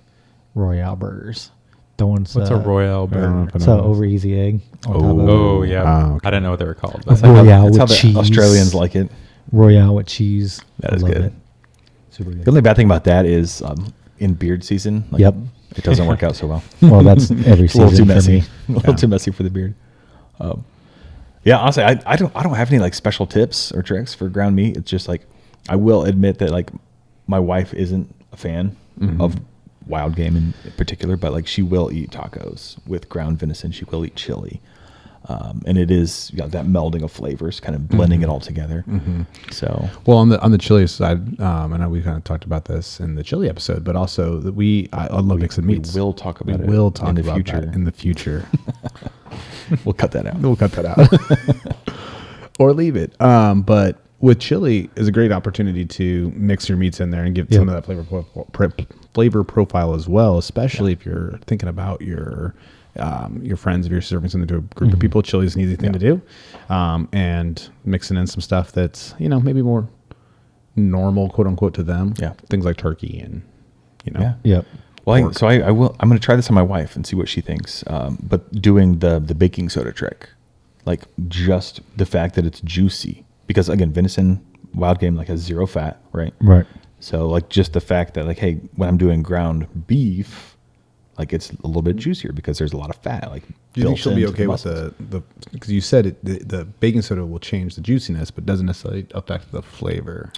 Royale burgers. The ones. What's a Royale burger? So over easy egg. On top of it. Oh, yeah. Oh, okay. I didn't know what they were called. That's But Royale That's how with the cheese. Australians like it. Royale with cheese. That I is love good. it. Super good. The only bad thing about that is in beard season. Like, Yep. It doesn't work out so well. Well, that's every It's a little too season for messy. me. A little too messy for the beard. Yeah, honestly, I don't have any like special tips or tricks for ground meat. It's just like I will admit that like my wife isn't a fan of wild game in particular, but like she will eat tacos with ground venison. She will eat chili, and it is that melding of flavors, kind of blending it all together. So Well, on the chili side, I know we kind of talked about this in the chili episode, but also that I love mixing meats. we will talk about it. Will talk in the about future. that in the future. We'll cut that out. We'll cut that out or leave it. But with chili is a great opportunity to mix your meats in there and give some of that flavor profile as well, especially if you're thinking about your friends, if you're serving something to a group of people. Chili is an easy thing to do, and mixing in some stuff that's maybe more normal, quote unquote, to them. Yeah. Things like turkey and Yeah. Yep. Well, I will. I'm going to try this on my wife and see what she thinks. But doing the baking soda trick, like just the fact that it's juicy, because again, venison, wild game, like has zero fat, right? Right. So like just the fact that like, hey, when I'm doing ground beef, like it's a little bit juicier because there's a lot of fat. Like, do you think she'll be built into okay with the because you said the baking soda will change the juiciness, but doesn't necessarily affect the flavor.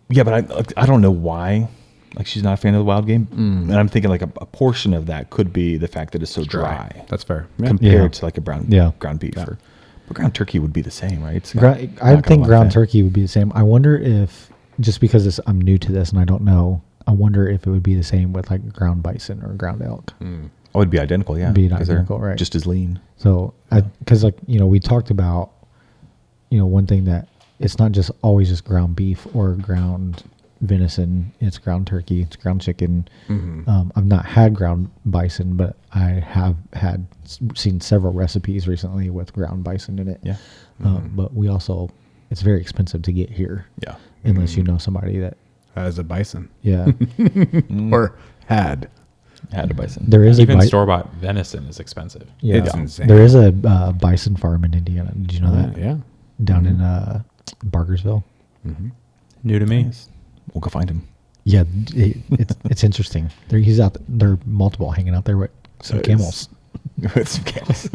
Yeah, but I don't know why. Like she's not a fan of the wild game, and I'm thinking like a portion of that could be the fact that it's so dry. That's fair. Yeah. Compared to like a ground beef. Yeah. But ground turkey would be the same, right? It's I think ground turkey would be the same. I wonder if, just because I'm new to this and I don't know, I wonder if it would be the same with like ground bison or ground elk. Oh, it'd be identical, yeah. Be 'cause they're identical, right. Just as lean. So, because like, we talked about, one thing that it's not just always just ground beef or ground venison. It's ground turkey. It's ground chicken. I've not had ground bison, but I have seen several recipes recently with ground bison in it. Yeah. But we also, it's very expensive to get here. Yeah. Unless you know somebody that, As a bison. yeah. Or had a bison. There is even a store-bought venison is expensive. yeah. It's insane. There is a bison farm in Indiana. Did you know that? Yeah. Down in Barkersville. New to me. We'll go find him. Yeah, it's interesting. He's out. There are multiple hanging out there with some camels. With some camels.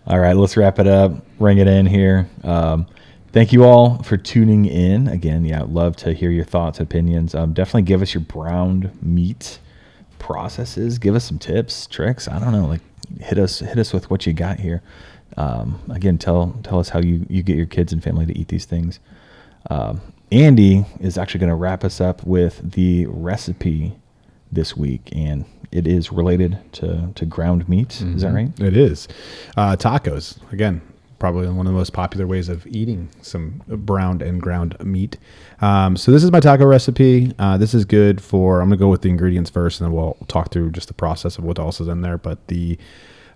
All right, let's wrap it up. Ring it in here. Thank you all for tuning in. Again, I'd love to hear your thoughts, opinions. Definitely give us your browned meat processes. Give us some tips, tricks. I don't know. Like hit us with what you got here. Again, tell us how you get your kids and family to eat these things. Andy is actually going to wrap us up with the recipe this week, and it is related to ground meat. Is that right? It is. Tacos, again, probably one of the most popular ways of eating some browned and ground meat. So this is my taco recipe. This is good for, I'm going to go with the ingredients first, and then we'll talk through just the process of what else is in there. But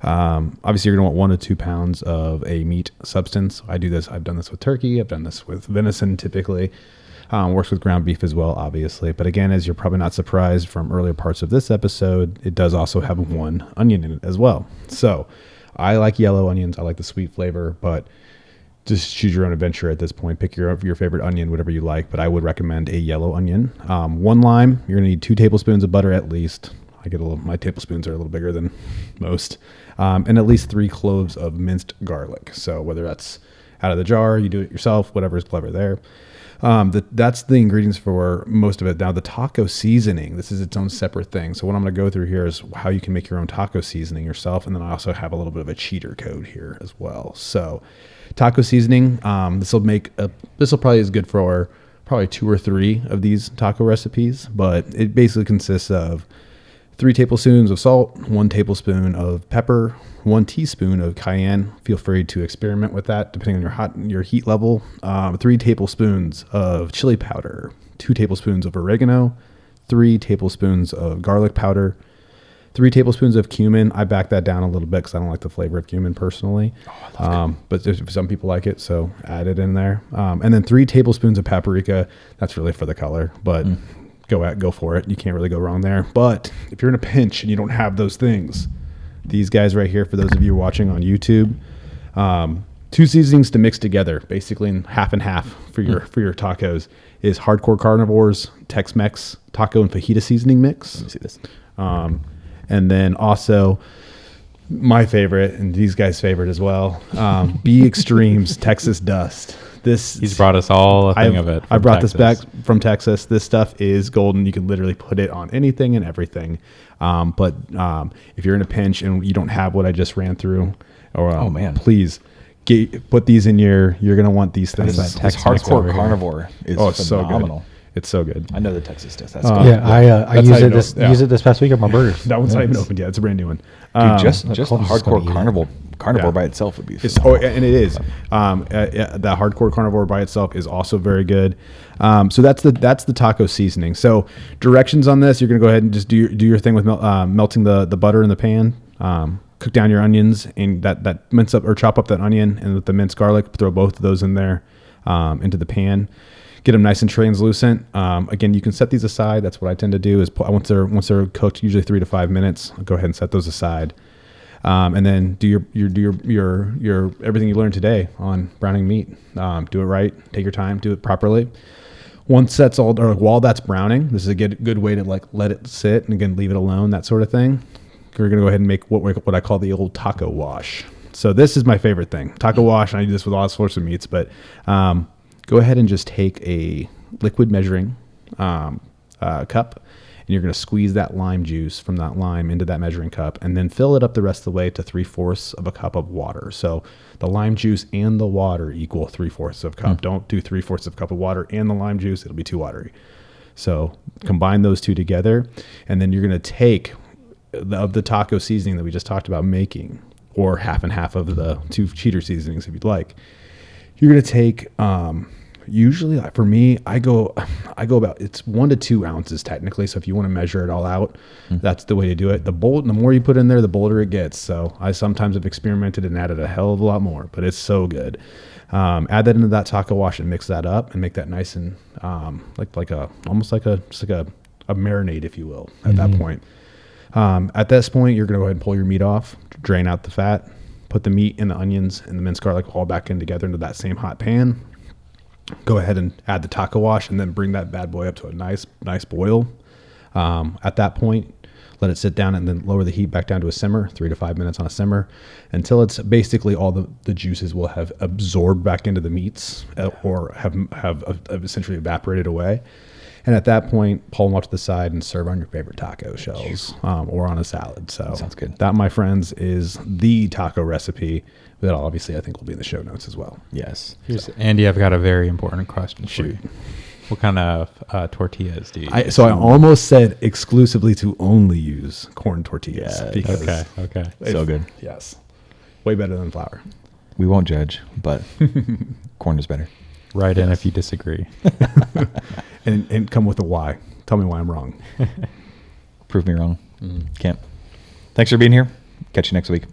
obviously you're going to want 1 to 2 pounds of a meat substance. I've done this with turkey. I've done this with venison typically. Works with ground beef as well, obviously. But again, as you're probably not surprised from earlier parts of this episode, it does also have 1 onion in it as well. So I like yellow onions. I like the sweet flavor, but just choose your own adventure at this point. Pick your favorite onion, whatever you like. But I would recommend a yellow onion. 1 lime. You're going to need 2 tablespoons of butter at least. My tablespoons are a little bigger than most. And at least 3 cloves of minced garlic. So whether that's out of the jar, you do it yourself, whatever is clever there. That's the ingredients for most of it. Now the taco seasoning, this is its own separate thing. So what I'm going to go through here is how you can make your own taco seasoning yourself. And then I also have a little bit of a cheater code here as well. So taco seasoning, this will probably is good for probably 2 or 3 of these taco recipes, but it basically consists of 3 tablespoons of salt, 1 tablespoon of pepper, 1 teaspoon of cayenne. Feel free to experiment with that depending on your heat level. 3 tablespoons of chili powder, 2 tablespoons of oregano, 3 tablespoons of garlic powder, 3 tablespoons of cumin. I back that down a little bit because I don't like the flavor of cumin personally. But some people like it, so add it in there. And then 3 tablespoons of paprika. That's really for the color, but go for it. You can't really go wrong there. But if you're in a pinch and you don't have those things, these guys right here, for those of you watching on YouTube, 2 seasonings to mix together, basically in half and half for your tacos, is Hardcore Carnivore's Tex-Mex taco and fajita seasoning mix. Let me see this. And then also my favorite, and these guys' favorite as well, B Extreme's Texas Dust. He's brought us all a thing of it. I brought this back from Texas. This stuff is golden. You can literally put it on anything and everything. But if you're in a pinch and you don't have what I just ran through, or please put these in you're going to want these things. This Hardcore Carnivore is phenomenal. It's so good. I know the Texas Dust. That's good. Yeah, I use it this past week on my burgers. That one's not even opened yet. It's a brand new one. Dude, just the Hardcore Carnivore by itself would be and it is. The Hardcore Carnivore by itself is also very good. So that's the taco seasoning. So directions on this, you're going to go ahead and just do your thing with melting the butter in the pan. Cook down your onions and that mince up or chop up that onion, and with the minced garlic, throw both of those in there into the pan. Get them nice and translucent. Again, you can set these aside. That's what I tend to do. Is once they're cooked, usually 3 to 5 minutes, I'll go ahead and set those aside. And then do your everything you learned today on browning meat. Do it right. Take your time. Do it properly. Once that's all, or while that's browning, this is a good way to let it sit and again leave it alone. That sort of thing. We're gonna go ahead and make what I call the old taco wash. So this is my favorite thing, taco wash. And I do this with all sorts of meats, but go ahead and just take a liquid measuring cup, and you're going to squeeze that lime juice from that lime into that measuring cup, and then fill it up the rest of the way to 3/4 of a cup of water. So the lime juice and the water equal 3/4 of a cup. Don't do 3/4 of a cup of water and the lime juice. It'll be too watery. So combine those two together, and then you're going to take the taco seasoning that we just talked about making, or half and half of the 2 cheater seasonings if you'd like. You're going to take, usually for me, I go about, it's 1 to 2 ounces technically. So if you want to measure it all out, that's the way to do it. The more you put in there, the bolder it gets. So I sometimes have experimented and added a hell of a lot more, but it's so good. Add that into that taco wash and mix that up and make that nice and almost like a marinade, if you will, at that point. At this point, you're going to go ahead and pull your meat off, drain out the fat, put the meat and the onions and the minced garlic all back in together into that same hot pan. Go ahead and add the taco wash, and then bring that bad boy up to a nice boil. At that point, let it sit down, and then lower the heat back down to a simmer, 3 to 5 minutes on a simmer, until it's basically all the juices will have absorbed back into the meats or have essentially evaporated away. And at that point, pull them off to the side and serve on your favorite taco shells or on a salad. So that sounds good. That, my friends, is the taco recipe that obviously I think will be in the show notes as well. Yes. Andy, I've got a very important question for you. What kind of tortillas do you use? So I almost said exclusively to only use corn tortillas. Yeah, okay. So good. Yes. Way better than flour. We won't judge, but corn is better. Write in if you disagree. And come with a why. Tell me why I'm wrong. Prove me wrong. Can't. Thanks for being here. Catch you next week.